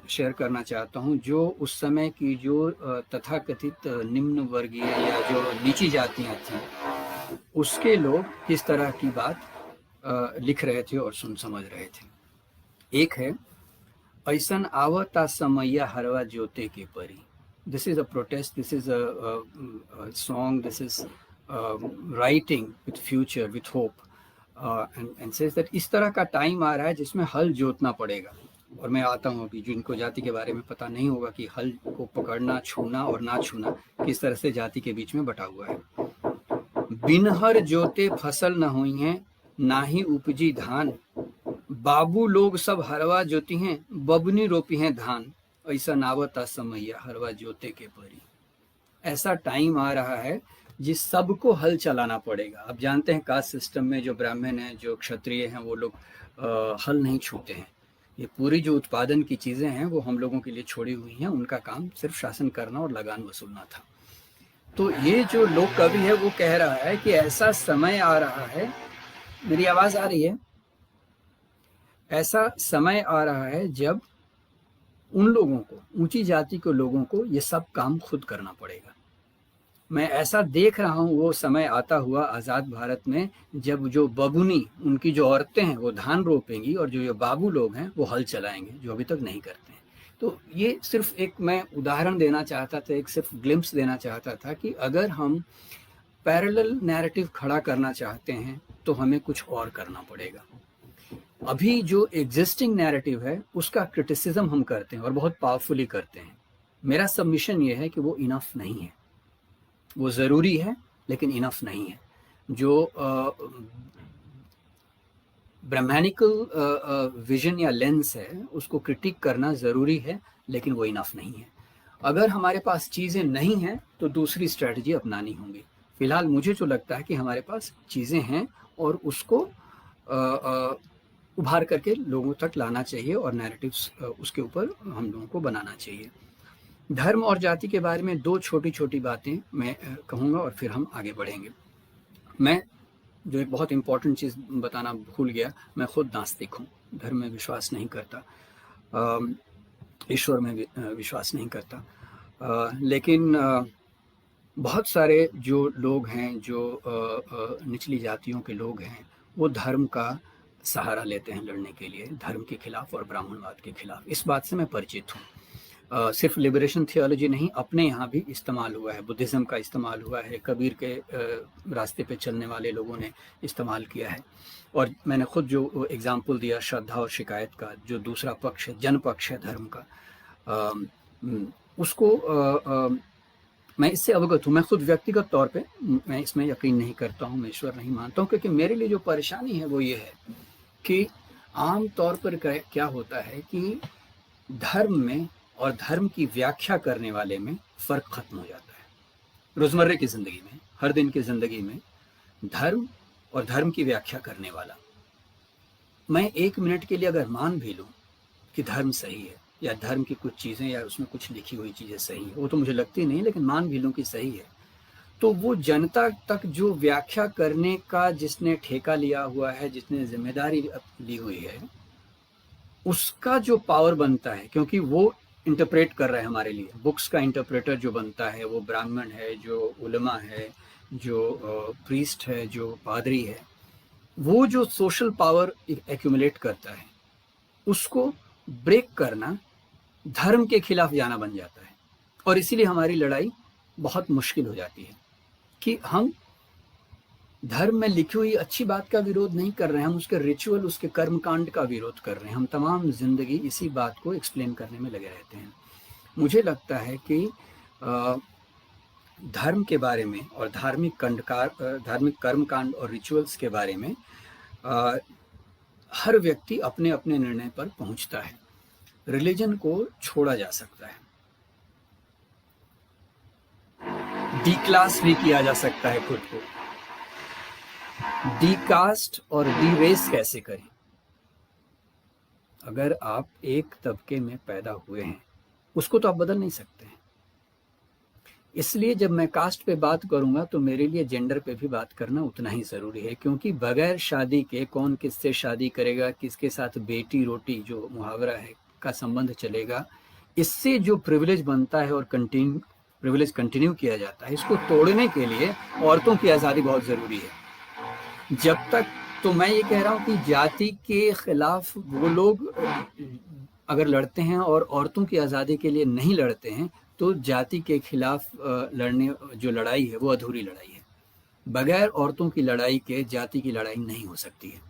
शेयर करना चाहता हूँ, जो उस समय की जो तथाकथित निम्न वर्गीय या जो नीची जातियाँ थीं, उसके लोग किस तरह की बात लिख रहे थे और समझ रहे थे। एक है, ऐसन आवता समैया हरवा जोते के परी। This is a protest, this is a song, this is writing with future, with hope, and says that इस तरह का टाइम आ रहा है जिसमें हल जोतना पड़ेगा। और मैं आता हूँ अभी, जिनको जाति के बारे में पता नहीं होगा कि हल को पकड़ना, छूना और ना छूना किस तरह से जाति के बीच में बटा हुआ है। बिनहर जोते फसल न हुई हैं, ना ही उपजी धान, बाबू लोग सब हरवा जोती हैं, बबनी रोपी हैं धान, ऐसा नावता समैया हरवा जोते के परी। ऐसा टाइम आ रहा है जिस सबको हल चलाना पड़ेगा। अब जानते हैं कास्ट सिस्टम में जो ब्राह्मण हैं, जो क्षत्रिय हैं, वो लोग हल नहीं छूते हैं। ये पूरी जो उत्पादन की चीज़ें हैं वो हम लोगों के लिए छोड़ी हुई हैं, उनका काम सिर्फ शासन करना और लगान वसूलना था। तो ये जो लोक कवि है वो कह रहा है कि ऐसा समय आ रहा है, मेरी आवाज़ आ रही है? ऐसा समय आ रहा है जब उन लोगों को, ऊंची जाति के लोगों को ये सब काम खुद करना पड़ेगा। मैं ऐसा देख रहा हूँ वो समय आता हुआ आज़ाद भारत में, जब जो बबुनी, उनकी जो औरतें हैं वो धान रोपेंगी, और जो ये बाबू लोग हैं वो हल चलाएंगे, जो अभी तक नहीं करते हैं। तो ये सिर्फ एक मैं उदाहरण देना चाहता था, एक सिर्फ ग्लिम्प्स देना चाहता था कि अगर हम पैरेलल नैरेटिव खड़ा करना चाहते हैं तो हमें कुछ और करना पड़ेगा। अभी जो एग्जिस्टिंग नैरेटिव है उसका क्रिटिसिज्म हम करते हैं और बहुत पावरफुली करते हैं। मेरा सबमिशन ये है कि वो इनफ नहीं है, वो ज़रूरी है लेकिन इनफ नहीं है। जो ब्रह्मैनिकल विजन या लेंस है उसको क्रिटिक करना ज़रूरी है, लेकिन वो इनफ नहीं है। अगर हमारे पास चीज़ें नहीं हैं तो दूसरी स्ट्रेटजी अपनानी होंगी। फ़िलहाल मुझे जो लगता है कि हमारे पास चीज़ें हैं और उसको उभार करके लोगों तक लाना चाहिए और नैरेटिव्स उसके ऊपर हम लोगों को बनाना चाहिए। धर्म और जाति के बारे में 2 छोटी-छोटी बातें मैं कहूँगा और फिर हम आगे बढ़ेंगे। मैं जो एक बहुत इम्पोर्टेंट चीज़ बताना भूल गया, मैं खुद नास्तिक हूँ, धर्म में विश्वास नहीं करता, ईश्वर में विश्वास नहीं करता, लेकिन बहुत सारे जो लोग हैं, जो निचली जातियों के लोग हैं, वो धर्म का सहारा लेते हैं लड़ने के लिए, धर्म के खिलाफ और ब्राह्मणवाद के खिलाफ। इस बात से मैं परिचित हूँ। सिर्फ लिबरेशन थियोलॉजी नहीं, अपने यहाँ भी इस्तेमाल हुआ है, बुद्धिज़्म का इस्तेमाल हुआ है, कबीर के रास्ते पे चलने वाले लोगों ने इस्तेमाल किया है। और मैंने खुद जो एग्जाम्पल दिया श्रद्धा और शिकायत का, जो दूसरा पक्ष है, जन पक्ष है धर्म का, उसको मैं इससे अवगत हूँ। मैं खुद व्यक्तिगत तौर पे मैं इसमें यकीन नहीं करता हूँ, मैं ईश्वर नहीं मानता हूँ, क्योंकि मेरे लिए जो परेशानी है वो ये है कि आम तौर पर क्या होता है कि धर्म में और धर्म की व्याख्या करने वाले में फ़र्क खत्म हो जाता है। रोज़मर्रे की ज़िंदगी में, हर दिन की ज़िंदगी में धर्म और धर्म की व्याख्या करने वाला, मैं 1 मिनट के लिए अगर मान भी लूँ कि धर्म सही है या धर्म की कुछ चीज़ें या उसमें कुछ लिखी हुई चीज़ें सही हैं, वो तो मुझे लगती नहीं, लेकिन मान भी लूँ कि सही है, तो वो जनता तक जो व्याख्या करने का जिसने ठेका लिया हुआ है, जिसने जिम्मेदारी ली हुई है, उसका जो पावर बनता है, क्योंकि वो इंटरप्रेट कर रहा है हमारे लिए, बुक्स का इंटरप्रेटर जो बनता है वो ब्राह्मण है, जो उलमा है, जो प्रीस्ट है, जो पादरी है, वो जो सोशल पावर एक्यूमुलेट करता है, उसको ब्रेक करना धर्म के खिलाफ जाना बन जाता है। और इसीलिए हमारी लड़ाई बहुत मुश्किल हो जाती है कि हम धर्म में लिखी हुई अच्छी बात का विरोध नहीं कर रहे हैं, हम उसके रिचुअल, उसके कर्मकांड का विरोध कर रहे हैं। हम तमाम जिंदगी इसी बात को एक्सप्लेन करने में लगे रहते हैं। मुझे लगता है कि धर्म के बारे में और धार्मिक कर्मकांड और रिचुअल्स के बारे में हर व्यक्ति अपने अपने निर्णय पर पहुंचता है। रिलीजन को छोड़ा जा सकता है, डी क्लास भी किया जा सकता है खुद को। डी कास्ट और डी रेस कैसे करें? अगर आप एक तबके में पैदा हुए हैं, उसको तो आप बदल नहीं सकते हैं। इसलिए जब मैं कास्ट पे बात करूंगा तो मेरे लिए जेंडर पे भी बात करना उतना ही ज़रूरी है, क्योंकि बगैर शादी के कौन किससे शादी करेगा, किसके साथ बेटी रोटी जो मुहावरा है का संबंध चलेगा, इससे जो प्रिविलेज बनता है और प्रिविलेज कंटिन्यू किया जाता है, इसको तोड़ने के लिए औरतों की आज़ादी बहुत ज़रूरी है। जब तक, तो मैं ये कह रहा हूँ कि जाति के खिलाफ वो लोग अगर लड़ते हैं और औरतों की आज़ादी के लिए नहीं लड़ते हैं, तो जाति के खिलाफ लड़ने जो लड़ाई है वो अधूरी लड़ाई है। बगैर औरतों की लड़ाई के जाति की लड़ाई नहीं हो सकती है।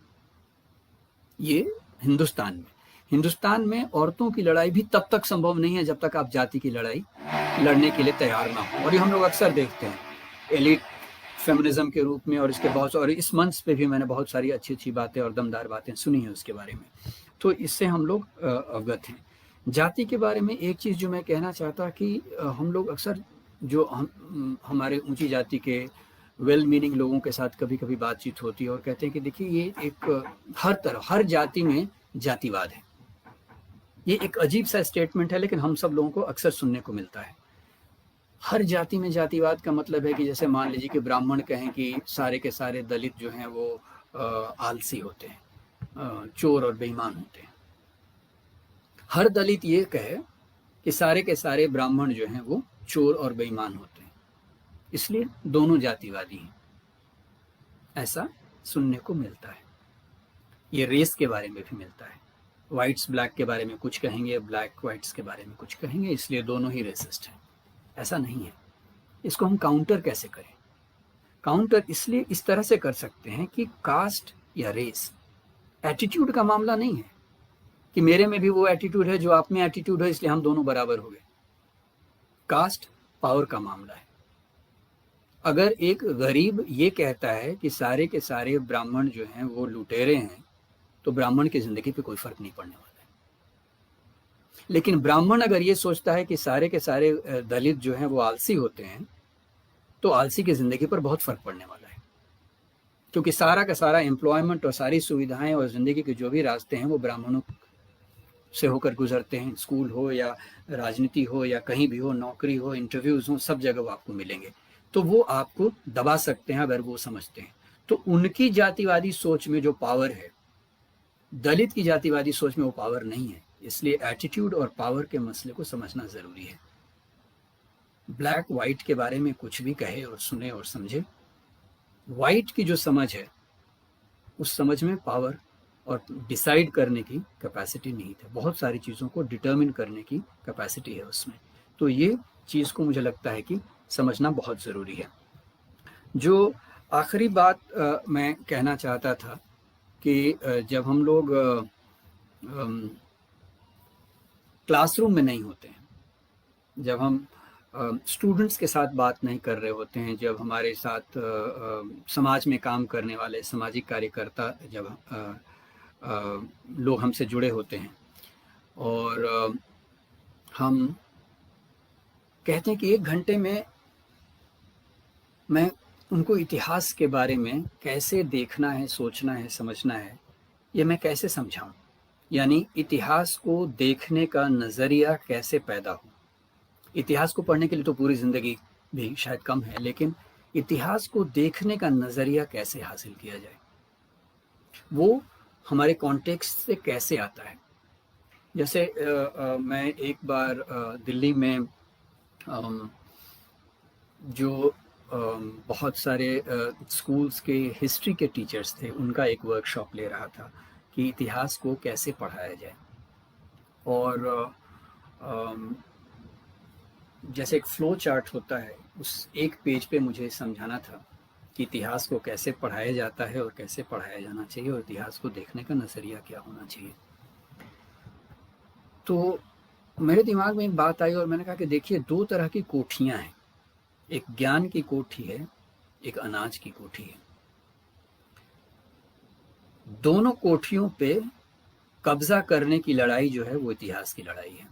ये हिंदुस्तान में औरतों की लड़ाई भी तब तक संभव नहीं है जब तक आप जाति की लड़ाई लड़ने के लिए तैयार ना हो। और ये हम लोग अक्सर देखते हैं एलिट फेमिनिज्म के रूप में, और इसके बहुत, और इस मंच पे भी मैंने बहुत सारी अच्छी अच्छी बातें और दमदार बातें सुनी हैं उसके बारे में, तो इससे हम लोग अवगत हैं। जाति के बारे में एक चीज़ जो मैं कहना चाहता कि हम लोग अक्सर जो हमारे ऊंची जाति के वेल मीनिंग लोगों के साथ कभी कभी बातचीत होती है और कहते हैं कि देखिए ये एक हर जाति में जातिवाद है। ये एक अजीब सा स्टेटमेंट है, लेकिन हम सब लोगों को अक्सर सुनने को मिलता है। हर जाति में जातिवाद का मतलब है कि जैसे मान लीजिए कि ब्राह्मण कहें कि सारे के सारे दलित जो हैं वो आलसी होते हैं, चोर और बेईमान होते हैं। हर दलित ये कहे कि सारे के सारे ब्राह्मण जो हैं वो चोर और बेईमान होते हैं, इसलिए दोनों जातिवादी हैं, ऐसा सुनने को मिलता है। ये रेस के बारे में भी मिलता है, वाइट्स ब्लैक के बारे में कुछ कहेंगे, ब्लैक वाइट्स के बारे में कुछ कहेंगे, इसलिए दोनों ही रेसिस्ट हैं। ऐसा नहीं है। इसको हम काउंटर कैसे करें? काउंटर इसलिए इस तरह से कर सकते हैं कि कास्ट या रेस एटीट्यूड का मामला नहीं है कि मेरे में भी वो एटीट्यूड है जो आप में एटीट्यूड है, इसलिए हम दोनों बराबर हो गए। कास्ट पावर का मामला है। अगर एक गरीब ये कहता है कि सारे के सारे ब्राह्मण जो हैं वो लुटेरे हैं, तो ब्राह्मण की जिंदगी पे कोई फर्क नहीं पड़ने वाला है। लेकिन ब्राह्मण अगर ये सोचता है कि सारे के सारे दलित जो हैं वो आलसी होते हैं, तो आलसी की जिंदगी पर बहुत फर्क पड़ने वाला है। क्योंकि सारा का सारा एम्प्लॉयमेंट और सारी सुविधाएं और ज़िंदगी के जो भी रास्ते हैं वो ब्राह्मणों से होकर गुजरते हैं। स्कूल हो या राजनीति हो या कहीं भी हो, नौकरी हो, इंटरव्यूज़ हो, सब जगह वो आपको मिलेंगे। तो वो आपको दबा सकते हैं अगर वो समझते हैं। तो उनकी जातिवादी सोच में जो पावर है, दलित की जातिवादी सोच में वो पावर नहीं है। इसलिए एटीट्यूड और पावर के मसले को समझना ज़रूरी है। ब्लैक वाइट के बारे में कुछ भी कहे और सुने और समझे, वाइट की जो समझ है उस समझ में पावर और डिसाइड करने की कैपेसिटी नहीं थी। बहुत सारी चीज़ों को डिटर्मिन करने की कैपेसिटी है उसमें। तो ये चीज़ को मुझे लगता है कि समझना बहुत ज़रूरी है। जो आखिरी बात मैं कहना चाहता था कि जब हम लोग क्लासरूम में नहीं होते हैं, जब हम स्टूडेंट्स के साथ बात नहीं कर रहे होते हैं, जब हमारे साथ समाज में काम करने वाले सामाजिक कार्यकर्ता जब लोग हमसे जुड़े होते हैं और हम कहते हैं कि 1 घंटे में मैं उनको इतिहास के बारे में कैसे देखना है, सोचना है, समझना है, ये मैं कैसे समझाऊं। यानी इतिहास को देखने का नज़रिया कैसे पैदा हो। इतिहास को पढ़ने के लिए तो पूरी ज़िंदगी भी शायद कम है, लेकिन इतिहास को देखने का नज़रिया कैसे हासिल किया जाए, वो हमारे कॉन्टेक्स्ट से कैसे आता है। जैसे मैं एक बार दिल्ली में जो बहुत सारे स्कूल्स के हिस्ट्री के टीचर्स थे, उनका एक वर्कशॉप ले रहा था कि इतिहास को कैसे पढ़ाया जाए। और जैसे एक फ्लो चार्ट होता है, उस एक पेज पे मुझे समझाना था कि इतिहास को कैसे पढ़ाया जाता है और कैसे पढ़ाया जाना चाहिए, और इतिहास को देखने का नज़रिया क्या होना चाहिए। तो मेरे दिमाग में एक बात आई और मैंने कहा कि देखिए, 2 तरह की कोठियाँ हैं। एक ज्ञान की कोठी है, एक अनाज की कोठी है। दोनों कोठियों पे कब्जा करने की लड़ाई जो है वो इतिहास की लड़ाई है।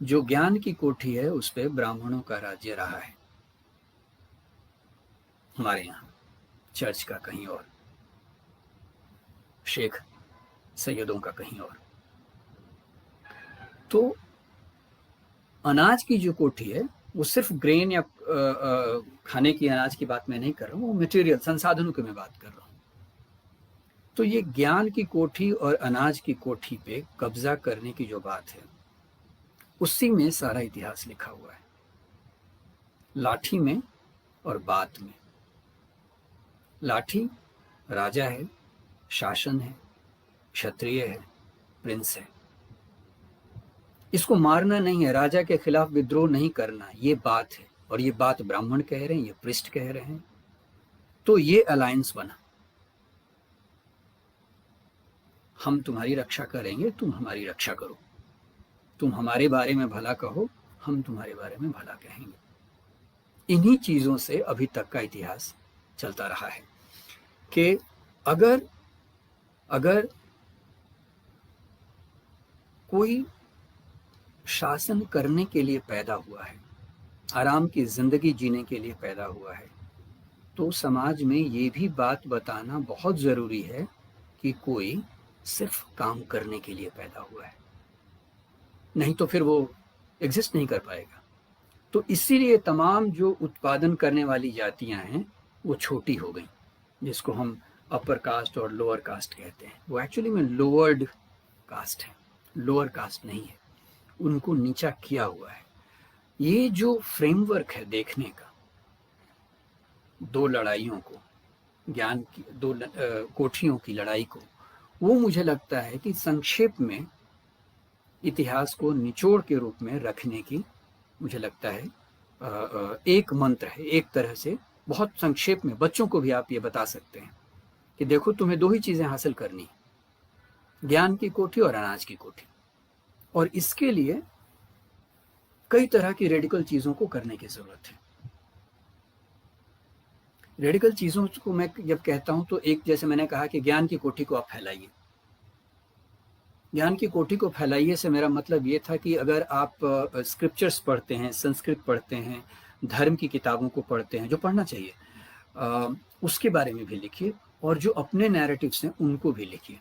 जो ज्ञान की कोठी है उस पे ब्राह्मणों का राज्य रहा है, हमारे यहाँ चर्च का कहीं और, शेख सैयदों का कहीं और। तो अनाज की जो कोठी है वो सिर्फ ग्रेन या खाने की अनाज की बात मैं नहीं कर रहा हूँ, वो मटेरियल संसाधनों की मैं बात कर रहा हूँ। तो ये ज्ञान की कोठी और अनाज की कोठी पे कब्जा करने की जो बात है, उसी में सारा इतिहास लिखा हुआ है, लाठी में और बात में। लाठी राजा है, शासन है, क्षत्रिय है, प्रिंस है। इसको मारना नहीं है, राजा के खिलाफ विद्रोह नहीं करना, ये बात है। और ये बात ब्राह्मण कह रहे हैं, ये पृष्ठ कह रहे हैं। तो ये अलायंस बना, हम तुम्हारी रक्षा करेंगे, तुम हमारी रक्षा करो, तुम हमारे बारे में भला कहो, हम तुम्हारे बारे में भला कहेंगे। इन्हीं चीजों से अभी तक का इतिहास चलता रहा है कि अगर कोई शासन करने के लिए पैदा हुआ है, आराम की जिंदगी जीने के लिए पैदा हुआ है, तो समाज में ये भी बात बताना बहुत जरूरी है कि कोई सिर्फ काम करने के लिए पैदा हुआ है, नहीं तो फिर वो एग्जिस्ट नहीं कर पाएगा। तो इसीलिए तमाम जो उत्पादन करने वाली जातियां हैं वो छोटी हो गई, जिसको हम अपर कास्ट और लोअर कास्ट कहते हैं। वो एक्चुअली में लोअर्ड कास्ट है, लोअर कास्ट नहीं है, उनको नीचा किया हुआ है। ये जो फ्रेमवर्क है देखने का, 2 लड़ाइयों को, ज्ञान की 2 कोठियों की लड़ाई को, वो मुझे लगता है कि संक्षेप में इतिहास को निचोड़ के रूप में रखने की, मुझे लगता है एक मंत्र है। एक तरह से बहुत संक्षेप में बच्चों को भी आप ये बता सकते हैं कि देखो, तुम्हें 2 ही चीजें हासिल करनी, ज्ञान की कोठी और अनाज की कोठी। और इसके लिए कई तरह की रेडिकल चीजों को करने की जरूरत है। रेडिकल चीजों को मैं जब कहता हूं तो एक, जैसे मैंने कहा कि ज्ञान की कोठी को आप फैलाइए। ज्ञान की कोठी को फैलाइए से मेरा मतलब ये था कि अगर आप स्क्रिप्चर्स पढ़ते हैं, संस्कृत पढ़ते हैं, धर्म की किताबों को पढ़ते हैं, जो पढ़ना चाहिए, उसके बारे में भी लिखिए, और जो अपने नैरेटिव्स हैं उनको भी लिखिए।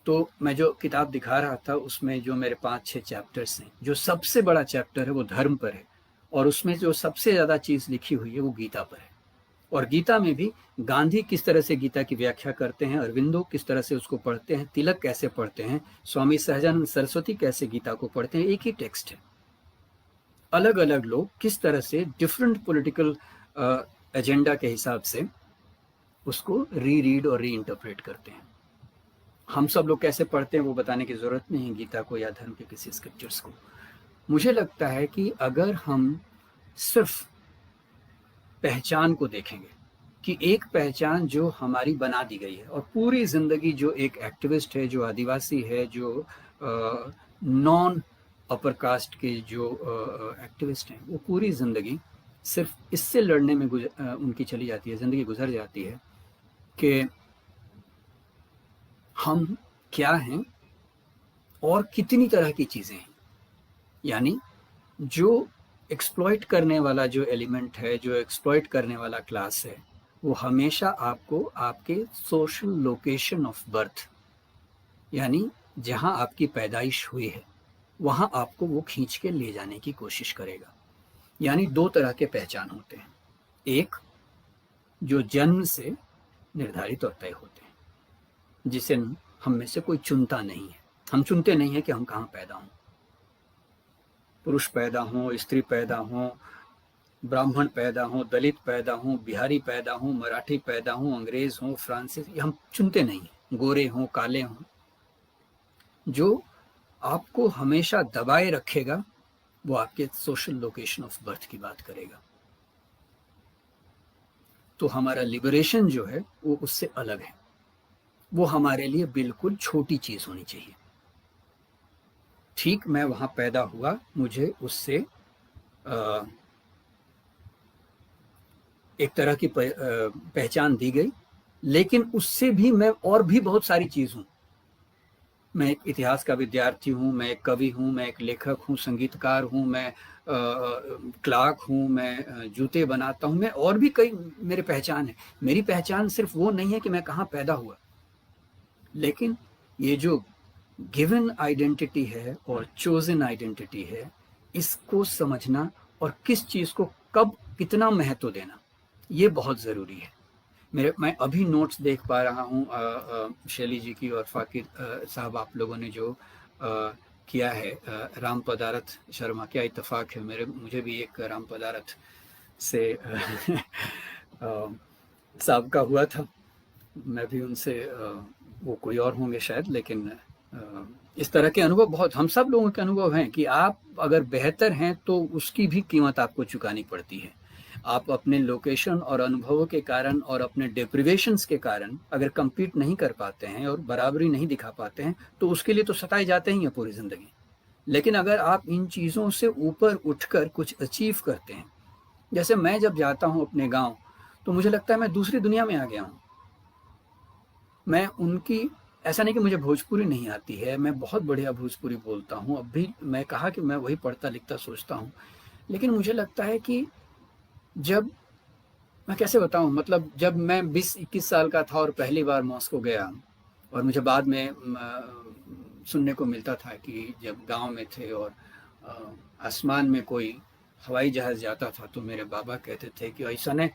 तो मैं जो किताब दिखा रहा था उसमें जो मेरे 5-6 चैप्टर्स हैं, जो सबसे बड़ा चैप्टर है वो धर्म पर है, और उसमें जो सबसे ज़्यादा चीज़ लिखी हुई है वो गीता पर है। और गीता में भी गांधी किस तरह से गीता की व्याख्या करते हैं, अरविंदो किस तरह से उसको पढ़ते हैं, तिलक कैसे पढ़ते हैं, स्वामी सहजानंद सरस्वती कैसे गीता को पढ़ते हैं, एक ही टेक्स्ट है। अलग अलग लोग किस तरह से डिफरेंट पॉलिटिकल एजेंडा के हिसाब से उसको रीड और री इंटरप्रेट करते हैं। हम सब लोग कैसे पढ़ते हैं वो बताने की ज़रूरत नहीं है गीता को या धर्म के किसी स्क्रिप्चर्स को। मुझे लगता है कि अगर हम सिर्फ पहचान को देखेंगे कि एक पहचान जो हमारी बना दी गई है, और पूरी ज़िंदगी जो एक एक्टिविस्ट है, जो आदिवासी है, जो नॉन अपर कास्ट के जो एक्टिविस्ट हैं, वो पूरी ज़िंदगी सिर्फ इससे लड़ने में उनकी चली जाती है, ज़िंदगी गुजर जाती है कि हम क्या हैं और कितनी तरह की चीज़ें हैं। यानी जो एक्सप्लॉइट करने वाला जो एलिमेंट है, जो एक्सप्लॉइट करने वाला क्लास है, वो हमेशा आपको आपके सोशल लोकेशन ऑफ बर्थ, यानी जहां आपकी पैदाइश हुई है, वहां आपको वो खींच के ले जाने की कोशिश करेगा। यानी दो तरह के पहचान होते हैं, एक जो जन्म से निर्धारित और तय होते हैं, जिसे हम में से कोई चुनता नहीं है। हम चुनते नहीं है कि हम कहाँ पैदा हों, पुरुष पैदा हों, स्त्री पैदा हों, ब्राह्मण पैदा हों, दलित पैदा हों, बिहारी पैदा हों, मराठी पैदा हों, अंग्रेज हों, फ्रांसीसी, हम चुनते नहीं हैं, गोरे हों, काले हों। जो आपको हमेशा दबाए रखेगा वो आपके सोशल लोकेशन ऑफ बर्थ की बात करेगा। तो हमारा लिबरेशन जो है वो उससे अलग है, वो हमारे लिए बिल्कुल छोटी चीज होनी चाहिए। ठीक, मैं वहां पैदा हुआ, मुझे उससे एक तरह की पहचान दी गई, लेकिन उससे भी मैं और भी बहुत सारी चीज हूं। मैं एक इतिहास का विद्यार्थी हूँ, मैं एक कवि हूँ, मैं एक लेखक हूँ, संगीतकार हूँ, मैं क्लार्क हूँ, मैं जूते बनाता हूँ, मैं और भी कई मेरे पहचान है। मेरी पहचान सिर्फ वो नहीं है कि मैं कहाँ पैदा हुआ, लेकिन ये जो गिवन आइडेंटिटी है और चोजन आइडेंटिटी है, इसको समझना और किस चीज़ को कब कितना महत्व देना, ये बहुत ज़रूरी है। मैं अभी नोट्स देख पा रहा हूँ शैली जी की और फाकिर साहब, आप लोगों ने जो किया है, राम पदारथ शर्मा, क्या इत्तेफाक है। मुझे भी एक राम पदारथ से साहब का हुआ था। मैं भी उनसे वो कोई और होंगे शायद, लेकिन इस तरह के अनुभव बहुत हम सब लोगों के अनुभव हैं कि आप अगर बेहतर हैं तो उसकी भी कीमत आपको चुकानी पड़ती है। आप अपने लोकेशन और अनुभवों के कारण और अपने डिप्रिवेशंस के कारण अगर compete नहीं कर पाते हैं और बराबरी नहीं दिखा पाते हैं, तो उसके लिए तो सताए जाते ही हैं पूरी ज़िंदगी। लेकिन अगर आप इन चीज़ों से ऊपर उठकर कुछ अचीव करते हैं, जैसे मैं जब जाता हूँ अपने गांव, तो मुझे लगता है मैं दूसरी दुनिया में आ गया हूँ। मैं उनकी, ऐसा नहीं कि मुझे भोजपुरी नहीं आती है, मैं बहुत बढ़िया भोजपुरी बोलता हूँ। अब भी मैं कहा कि मैं वही पढ़ता लिखता सोचता हूँ, लेकिन मुझे लगता है कि जब मैं कैसे बताऊँ, मतलब जब मैं 20-21 साल का था और पहली बार मॉस्को गया, और मुझे बाद में सुनने को मिलता था कि जब गांव में थे और आसमान में कोई हवाई जहाज़ जाता था, तो मेरे बाबा कहते थे कि ऐसा ने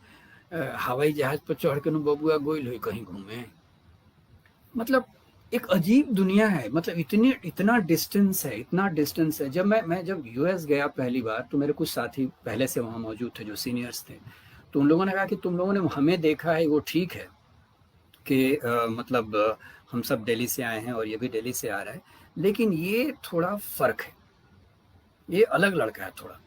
हवाई जहाज़ पर चढ़ के बबुआ गोइल हुई कहीं घूमे। मतलब एक अजीब दुनिया है, मतलब इतना डिस्टेंस है, इतना डिस्टेंस है। जब मैं जब यूएस गया पहली बार, तो मेरे कुछ साथी पहले से वहाँ मौजूद थे जो सीनियर्स थे, तो उन लोगों ने कहा कि तुम लोगों ने हमें देखा है वो ठीक है कि मतलब हम सब दिल्ली से आए हैं और ये भी दिल्ली से आ रहा है, लेकिन ये थोड़ा फ़र्क है, ये अलग लड़का है थोड़ा।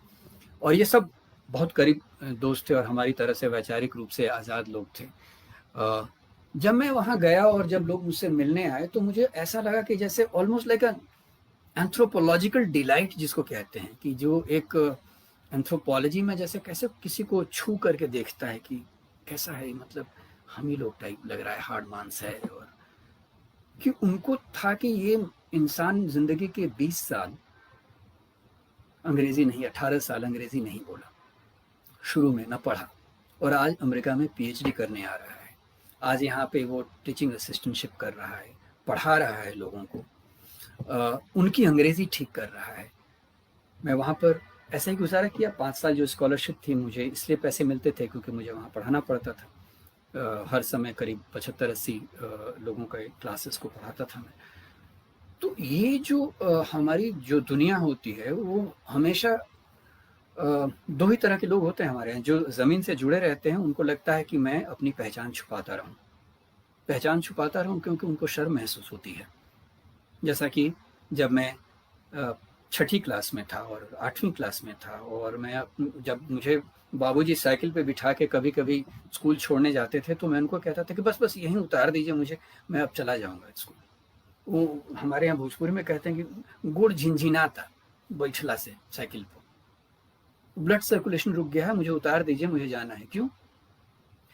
और ये सब बहुत करीब दोस्त थे और हमारी तरह से वैचारिक रूप से आज़ाद लोग थे। जब मैं वहाँ गया और जब लोग मुझसे मिलने आए, तो मुझे ऐसा लगा कि जैसे ऑलमोस्ट लाइक एंथ्रोपोलॉजिकल डिलाइट जिसको कहते हैं, कि जो एक एंथ्रोपोलॉजी में जैसे कैसे किसी को छू करके देखता है कि कैसा है, मतलब हम ही लोग टाइप लग रहा है, हार्ड मांस है। और कि उनको था कि ये इंसान जिंदगी के 20 साल अंग्रेजी नहीं, 18 साल अंग्रेजी नहीं बोला, शुरू में न पढ़ा, और आज अमेरिका में पीएचडी करने आ रहा है। आज यहाँ पे वो टीचिंग असिस्टेंटशिप कर रहा है, पढ़ा रहा है लोगों को, उनकी अंग्रेज़ी ठीक कर रहा है। मैं वहाँ पर ऐसे ही गुजारा किया 5 साल। जो स्कॉलरशिप थी मुझे इसलिए पैसे मिलते थे क्योंकि मुझे वहाँ पढ़ाना पड़ता था। हर समय करीब 75-80 लोगों के क्लासेस को पढ़ाता था मैं। तो ये जो हमारी जो दुनिया होती है वो हमेशा दो ही तरह के लोग होते हैं हमारे यहाँ। जो ज़मीन से जुड़े रहते हैं उनको लगता है कि मैं अपनी पहचान छुपाता रहूं क्योंकि उनको शर्म महसूस होती है। जैसा कि जब मैं 6ठी क्लास में था और 8वीं क्लास में था, और जब मुझे बाबूजी साइकिल पे बिठा के कभी कभी स्कूल छोड़ने जाते थे तो मैं उनको कहता था कि बस बस यहीं उतार दीजिए मुझे, मैं अब चला जाऊंगा स्कूल। वो हमारे यहाँ भोजपुरी में कहते हैं कि गुड़ झिनझिनाता बैठला से साइकिल पर, ब्लड सर्कुलेशन रुक गया है, मुझे उतार दीजिए, मुझे जाना है। क्यों?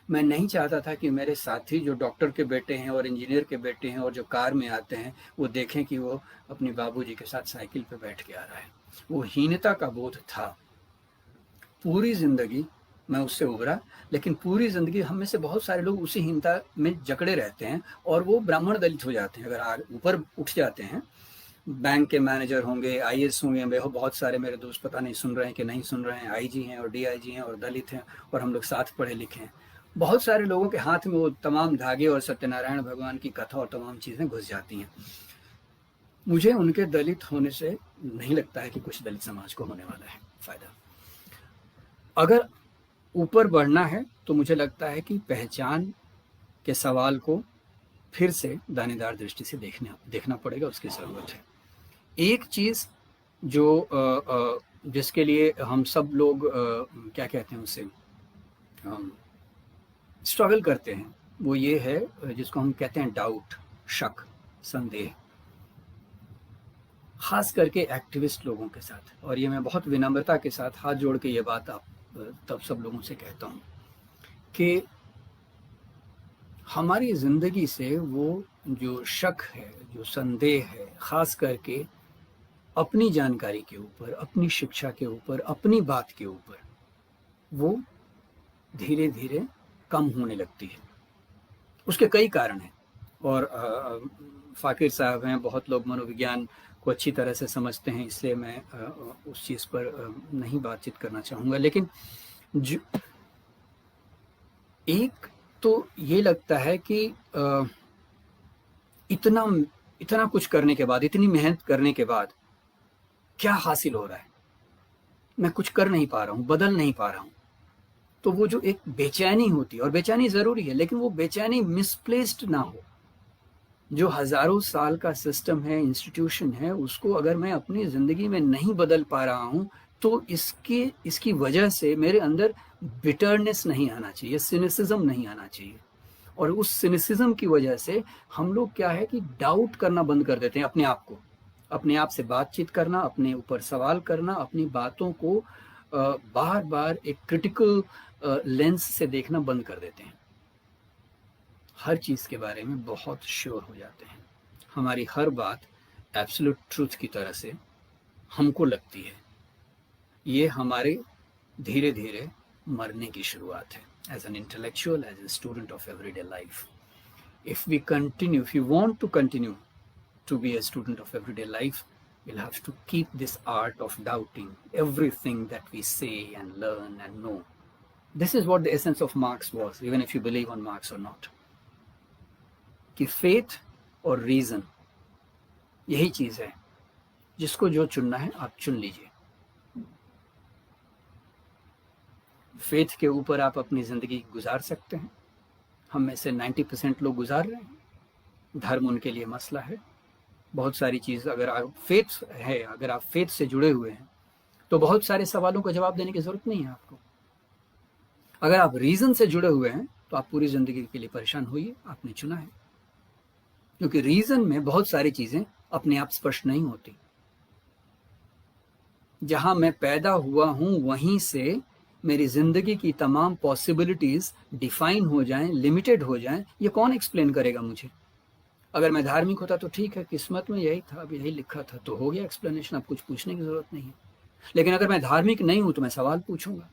मैं नहीं चाहता था कि मेरे साथी जो डॉक्टर के बेटे हैं और इंजीनियर के बेटे हैं और जो कार में आते हैं वो देखें कि वो अपने बाबूजी के साथ साइकिल पे बैठ के आ रहा है। वो हीनता का बोध था। पूरी ज़िंदगी मैं उससे उभरा, लेकिन पूरी ज़िंदगी हम में से बहुत सारे लोग उसी हीनता में जकड़े रहते हैं और वो ब्राह्मण दलित हो जाते हैं। अगर ऊपर उठ जाते हैं, बैंक के मैनेजर होंगे, आईएएस होंगे, बहुत सारे मेरे दोस्त पता नहीं सुन रहे हैं कि नहीं सुन रहे हैं, आईजी हैं और डीआईजी हैं और दलित हैं और हम लोग साथ पढ़े लिखे हैं। बहुत सारे लोगों के हाथ में वो तमाम धागे और सत्यनारायण भगवान की कथा और तमाम चीज़ें घुस जाती हैं। मुझे उनके दलित होने से नहीं लगता है कि कुछ दलित समाज को होने वाला है फ़ायदा। अगर ऊपर बढ़ना है तो मुझे लगता है कि पहचान के सवाल को फिर से दानेदार दृष्टि से देखना पड़ेगा, उसकी ज़रूरत है। एक चीज़ जो जिसके लिए हम सब लोग क्या कहते हैं उसे स्ट्रगल करते हैं, वो ये है जिसको हम कहते हैं डाउट, शक, संदेह, खास करके एक्टिविस्ट लोगों के साथ। और ये मैं बहुत विनम्रता के साथ हाथ जोड़ के ये बात आप तब सब लोगों से कहता हूँ कि हमारी ज़िंदगी से वो जो शक है, जो संदेह है, खास करके अपनी जानकारी के ऊपर, अपनी शिक्षा के ऊपर, अपनी बात के ऊपर, वो धीरे धीरे कम होने लगती है। उसके कई कारण हैं और फ़ाकिर साहब हैं, बहुत लोग मनोविज्ञान को अच्छी तरह से समझते हैं, इसलिए मैं उस चीज़ पर नहीं बातचीत करना चाहूँगा। लेकिन एक तो ये लगता है कि इतना कुछ करने के बाद, इतनी मेहनत करने के बाद क्या हासिल हो रहा है? मैं कुछ कर नहीं पा रहा हूँ, बदल नहीं पा रहा हूँ। तो वो जो एक बेचैनी होती है, और बेचैनी ज़रूरी है, लेकिन वो बेचैनी मिसप्लेस्ड ना हो। जो हज़ारों साल का सिस्टम है, इंस्टीट्यूशन है, उसको अगर मैं अपनी ज़िंदगी में नहीं बदल पा रहा हूँ तो इसकी वजह से मेरे अंदर बिटरनेस नहीं आना चाहिए, सिनिसिज्म नहीं आना चाहिए। और उस सिनिसिज्म की वजह से हम लोग क्या है कि डाउट करना बंद कर देते हैं अपने आप को, अपने आप से बातचीत करना, अपने ऊपर सवाल करना, अपनी बातों को बार बार एक क्रिटिकल लेंस से देखना बंद कर देते हैं। हर चीज़ के बारे में बहुत श्योर हो जाते हैं। हमारी हर बात एब्सोल्यूट ट्रूथ की तरह से हमको लगती है। ये हमारे धीरे धीरे मरने की शुरुआत है। As an intellectual, as a student of everyday life, if you want to continue to be a student of everyday life, we'll have to keep this art of doubting everything that we say and learn and know. This is what the essence of Marx was, even if you believe on Marx or not. कि faith और reason यही चीज़ है, जिसको जो चुनना है आप चुन लीजिए। फेथ के ऊपर आप अपनी ज़िंदगी गुजार सकते हैं। हम में से 90% लोग गुजार रहे हैं। धर्म उनके लिए मसला है। बहुत सारी चीज़, अगर आप फेथ से जुड़े हुए हैं तो बहुत सारे सवालों का जवाब देने की ज़रूरत नहीं है आपको। अगर आप रीज़न से जुड़े हुए हैं तो आप पूरी ज़िंदगी के लिए परेशान होइए, आपने चुना है। क्योंकि रीज़न में बहुत सारी चीज़ें अपने आप स्पष्ट नहीं होती। जहाँ मैं पैदा हुआ हूँ वहीं से मेरी ज़िंदगी की तमाम पॉसिबिलिटीज़ डिफाइन हो जाएं, लिमिटेड हो जाएं, ये कौन एक्सप्लेन करेगा मुझे? अगर मैं धार्मिक होता तो ठीक है, किस्मत में यही था, अब यही लिखा था, तो हो गया एक्सप्लेनेशन, अब कुछ पूछने की ज़रूरत नहीं है। लेकिन अगर मैं धार्मिक नहीं हूँ तो मैं सवाल पूछूंगा,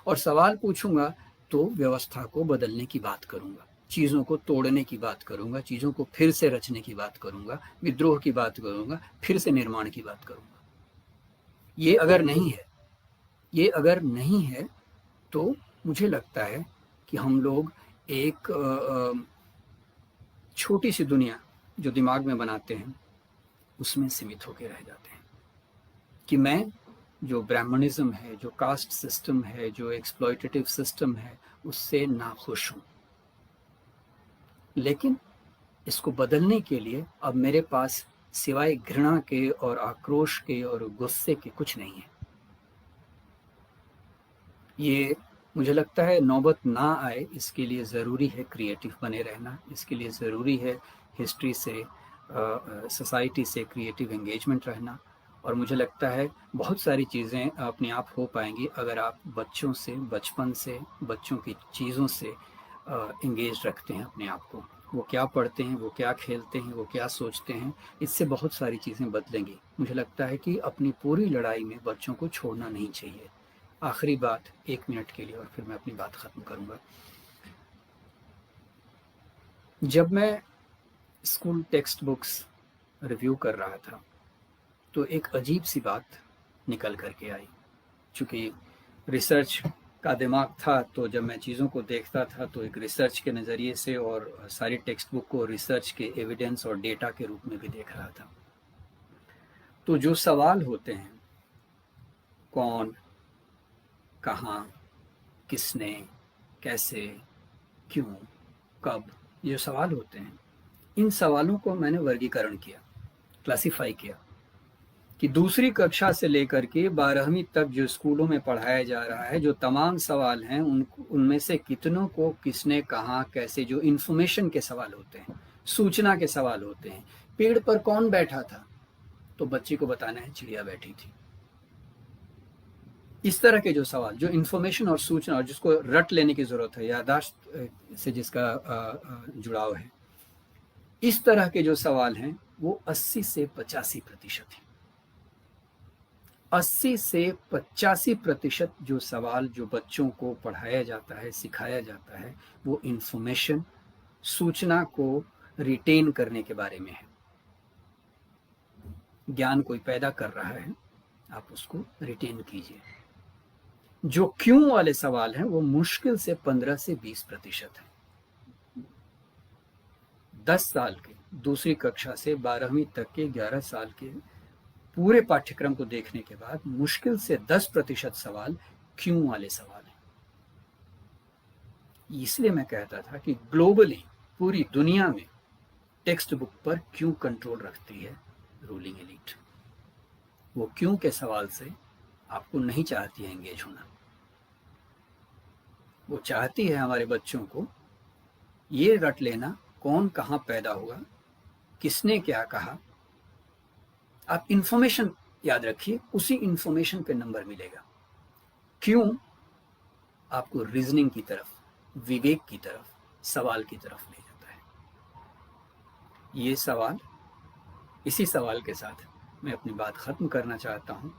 और सवाल पूछूंगा तो व्यवस्था को बदलने की बात करूंगा, चीज़ों को तोड़ने की बात करूंगा, चीज़ों को फिर से रचने की बात करूंगा, विद्रोह की बात करूंगा, फिर से निर्माण की बात करूंगा। ये अगर नहीं है तो मुझे लगता है कि हम लोग एक छोटी सी दुनिया जो दिमाग में बनाते हैं उसमें सीमित होकर रह जाते हैं कि मैं जो ब्राह्मणिज्म है, जो कास्ट सिस्टम है, जो एक्सप्लॉयटेटिव सिस्टम है, उससे नाखुश हूँ। लेकिन इसको बदलने के लिए अब मेरे पास सिवाय घृणा के और आक्रोश के और गुस्से के कुछ नहीं है। ये मुझे लगता है नौबत ना आए, इसके लिए ज़रूरी है क्रिएटिव बने रहना, इसके लिए ज़रूरी है हिस्ट्री से, सोसाइटी से क्रिएटिव एंगेजमेंट रहना। और मुझे लगता है बहुत सारी चीज़ें अपने आप हो पाएंगी अगर आप बच्चों से, बचपन से, बच्चों की चीज़ों से एंगेज रखते हैं अपने आप को। वो क्या पढ़ते हैं, वो क्या खेलते हैं, वो क्या सोचते हैं, इससे बहुत सारी चीज़ें बदलेंगी। मुझे लगता है कि अपनी पूरी लड़ाई में बच्चों को छोड़ना नहीं चाहिए। आखिरी बात 1 मिनट के लिए और फिर मैं अपनी बात ख़त्म करूँगा। जब मैं स्कूल टेक्स्ट बुक्स रिव्यू कर रहा था तो एक अजीब सी बात निकल कर के आई। चूँकि रिसर्च का दिमाग था तो जब मैं चीज़ों को देखता था तो एक रिसर्च के नज़रिए से और सारी टेक्स्ट बुक को रिसर्च के एविडेंस और डेटा के रूप में भी देख रहा था। तो जो सवाल होते हैं, कौन, कहाँ, किसने, कैसे, क्यों, कब, ये जो सवाल होते हैं, इन सवालों को मैंने वर्गीकरण किया, क्लासिफाई किया कि दूसरी कक्षा से लेकर के 12वीं तक जो स्कूलों में पढ़ाया जा रहा है, जो तमाम सवाल हैं उनमें से कितनों को किसने, कहाँ, कैसे, जो इन्फॉर्मेशन के सवाल होते हैं, सूचना के सवाल होते हैं। पेड़ पर कौन बैठा था, तो बच्चे को बताना है चिड़िया बैठी थी। इस तरह के जो सवाल, जो इन्फॉर्मेशन और सूचना और जिसको रट लेने की जरूरत है, याददाश्त से जिसका जुड़ाव है, इस तरह के जो सवाल हैं वो 80 से 85% हैं। 80 से 85% जो सवाल जो बच्चों को पढ़ाया जाता है, सिखाया जाता है, वो इन्फॉर्मेशन, सूचना को रिटेन करने के बारे में है। ज्ञान कोई पैदा कर रहा है, आप उसको रिटेन कीजिए। जो क्यों वाले सवाल हैं वो मुश्किल से 15 से 20% है। 10 साल के, दूसरी कक्षा से 12वीं तक के 11 साल के पूरे पाठ्यक्रम को देखने के बाद मुश्किल से 10% सवाल क्यों वाले सवाल हैं। इसलिए मैं कहता था कि ग्लोबली, पूरी दुनिया में टेक्स्ट बुक पर क्यों कंट्रोल रखती है रूलिंग एलीट। वो क्यों के सवाल से आपको नहीं चाहती है एंगेज होना। वो चाहती है हमारे बच्चों को ये रट लेना, कौन कहाँ पैदा हुआ, किसने क्या कहा। आप इंफॉर्मेशन याद रखिए, उसी इंफॉर्मेशन पे नंबर मिलेगा। क्यों आपको रीजनिंग की तरफ, विवेक की तरफ, सवाल की तरफ ले जाता है। ये सवाल, इसी सवाल के साथ मैं अपनी बात ख़त्म करना चाहता हूँ।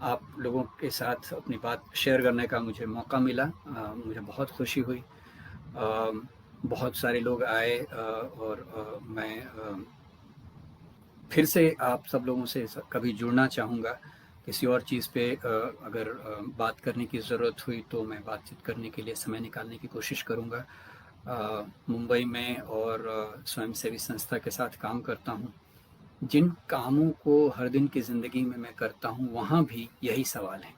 आप लोगों के साथ अपनी बात शेयर करने का मुझे मौका मिला, मुझे बहुत खुशी हुई। बहुत सारे लोग आए और मैं फिर से आप सब लोगों से कभी जुड़ना चाहूँगा। किसी और चीज़ पे अगर बात करने की ज़रूरत हुई तो मैं बातचीत करने के लिए समय निकालने की कोशिश करूँगा। मुंबई में और स्वयंसेवी संस्था के साथ काम करता हूँ। जिन कामों को हर दिन की ज़िंदगी में मैं करता हूँ वहाँ भी यही सवाल है,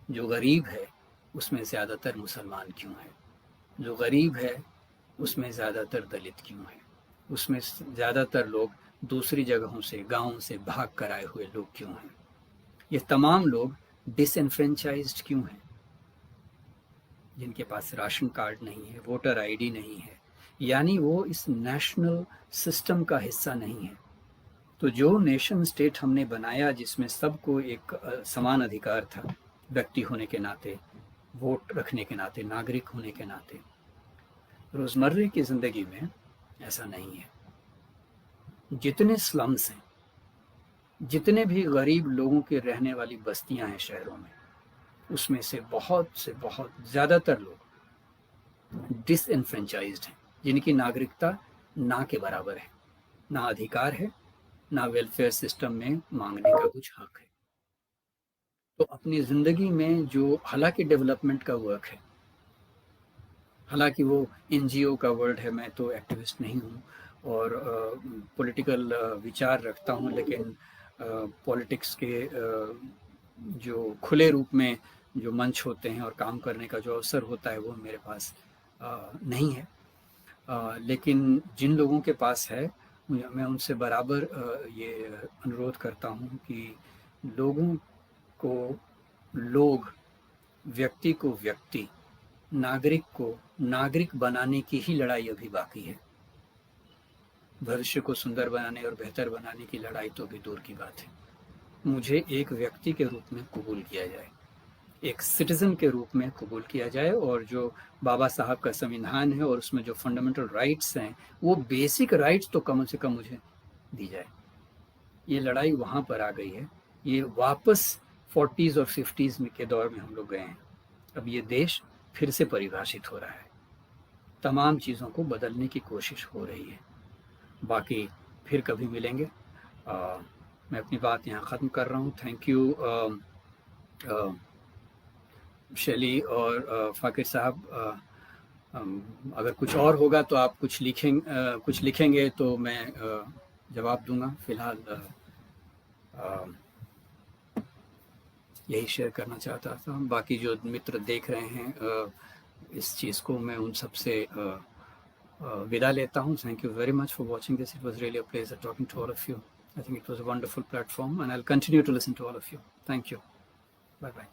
जो गरीब है उसमें ज़्यादातर मुसलमान क्यों है, जो गरीब है उसमें ज़्यादातर दलित क्यों है, उसमें ज़्यादातर लोग दूसरी जगहों से, गाँव से भाग कर आए हुए लोग क्यों हैं, ये तमाम लोग डिसएनफ्रेंचाइज्ड क्यों हैं, जिनके पास राशन कार्ड नहीं है, वोटर आईडी नहीं है, यानी वो इस नेशनल सिस्टम का हिस्सा नहीं है। तो जो नेशन स्टेट हमने बनाया जिसमें सबको एक समान अधिकार था, व्यक्ति होने के नाते, वोट रखने के नाते, नागरिक होने के नाते, रोज़मर्रे की ज़िंदगी में ऐसा नहीं है। जितने स्लम्स हैं, जितने भी गरीब लोगों के रहने वाली बस्तियां हैं शहरों में, उसमें से बहुत ज़्यादातर लोग डिसएनफ्रेंचाइज्ड हैं, जिनकी नागरिकता ना के बराबर है, ना अधिकार है, ना वेलफेयर सिस्टम में मांगने का कुछ हक है। तो अपनी ज़िंदगी में जो हालांकि डेवलपमेंट का वर्क है, हालांकि वो एनजीओ का वर्ड है, मैं तो एक्टिविस्ट नहीं हूँ और पॉलिटिकल विचार रखता हूँ, लेकिन पॉलिटिक्स के जो खुले रूप में जो मंच होते हैं और काम करने का जो अवसर होता है वो मेरे पास नहीं है। लेकिन जिन लोगों के पास है, मैं उनसे बराबर ये अनुरोध करता हूँ कि लोगों को लोग, व्यक्ति को व्यक्ति, नागरिक को नागरिक बनाने की ही लड़ाई अभी बाकी है। भविष्य को सुंदर बनाने और बेहतर बनाने की लड़ाई तो अभी दूर की बात है। मुझे एक व्यक्ति के रूप में कबूल किया जाए, एक सिटीजन के रूप में कबूल किया जाए, और जो बाबा साहब का संविधान है और उसमें जो फंडामेंटल राइट्स हैं, वो बेसिक राइट्स तो कम से कम मुझे दी जाए। ये लड़ाई वहाँ पर आ गई है। ये वापस 40s और 50s में के दौर में हम लोग गए हैं। अब ये देश फिर से परिभाषित हो रहा है, तमाम चीज़ों को बदलने की कोशिश हो रही है। बाकी फिर कभी मिलेंगे। मैं अपनी बात यहाँ ख़त्म कर रहा हूँ। थैंक यू शैली और फ़ाकिर साहब। अगर कुछ और होगा तो आप कुछ लिखेंगे तो मैं जवाब दूंगा। फ़िलहाल यही शेयर करना चाहता था। बाकी जो मित्र देख रहे हैं इस चीज़ को, मैं उन सब से विदा लेता हूँ। Thank you very much for watching this. It was really a pleasure talking to all of you. I think it was a wonderful platform and I'll continue to listen to all of you. Thank you. Bye bye.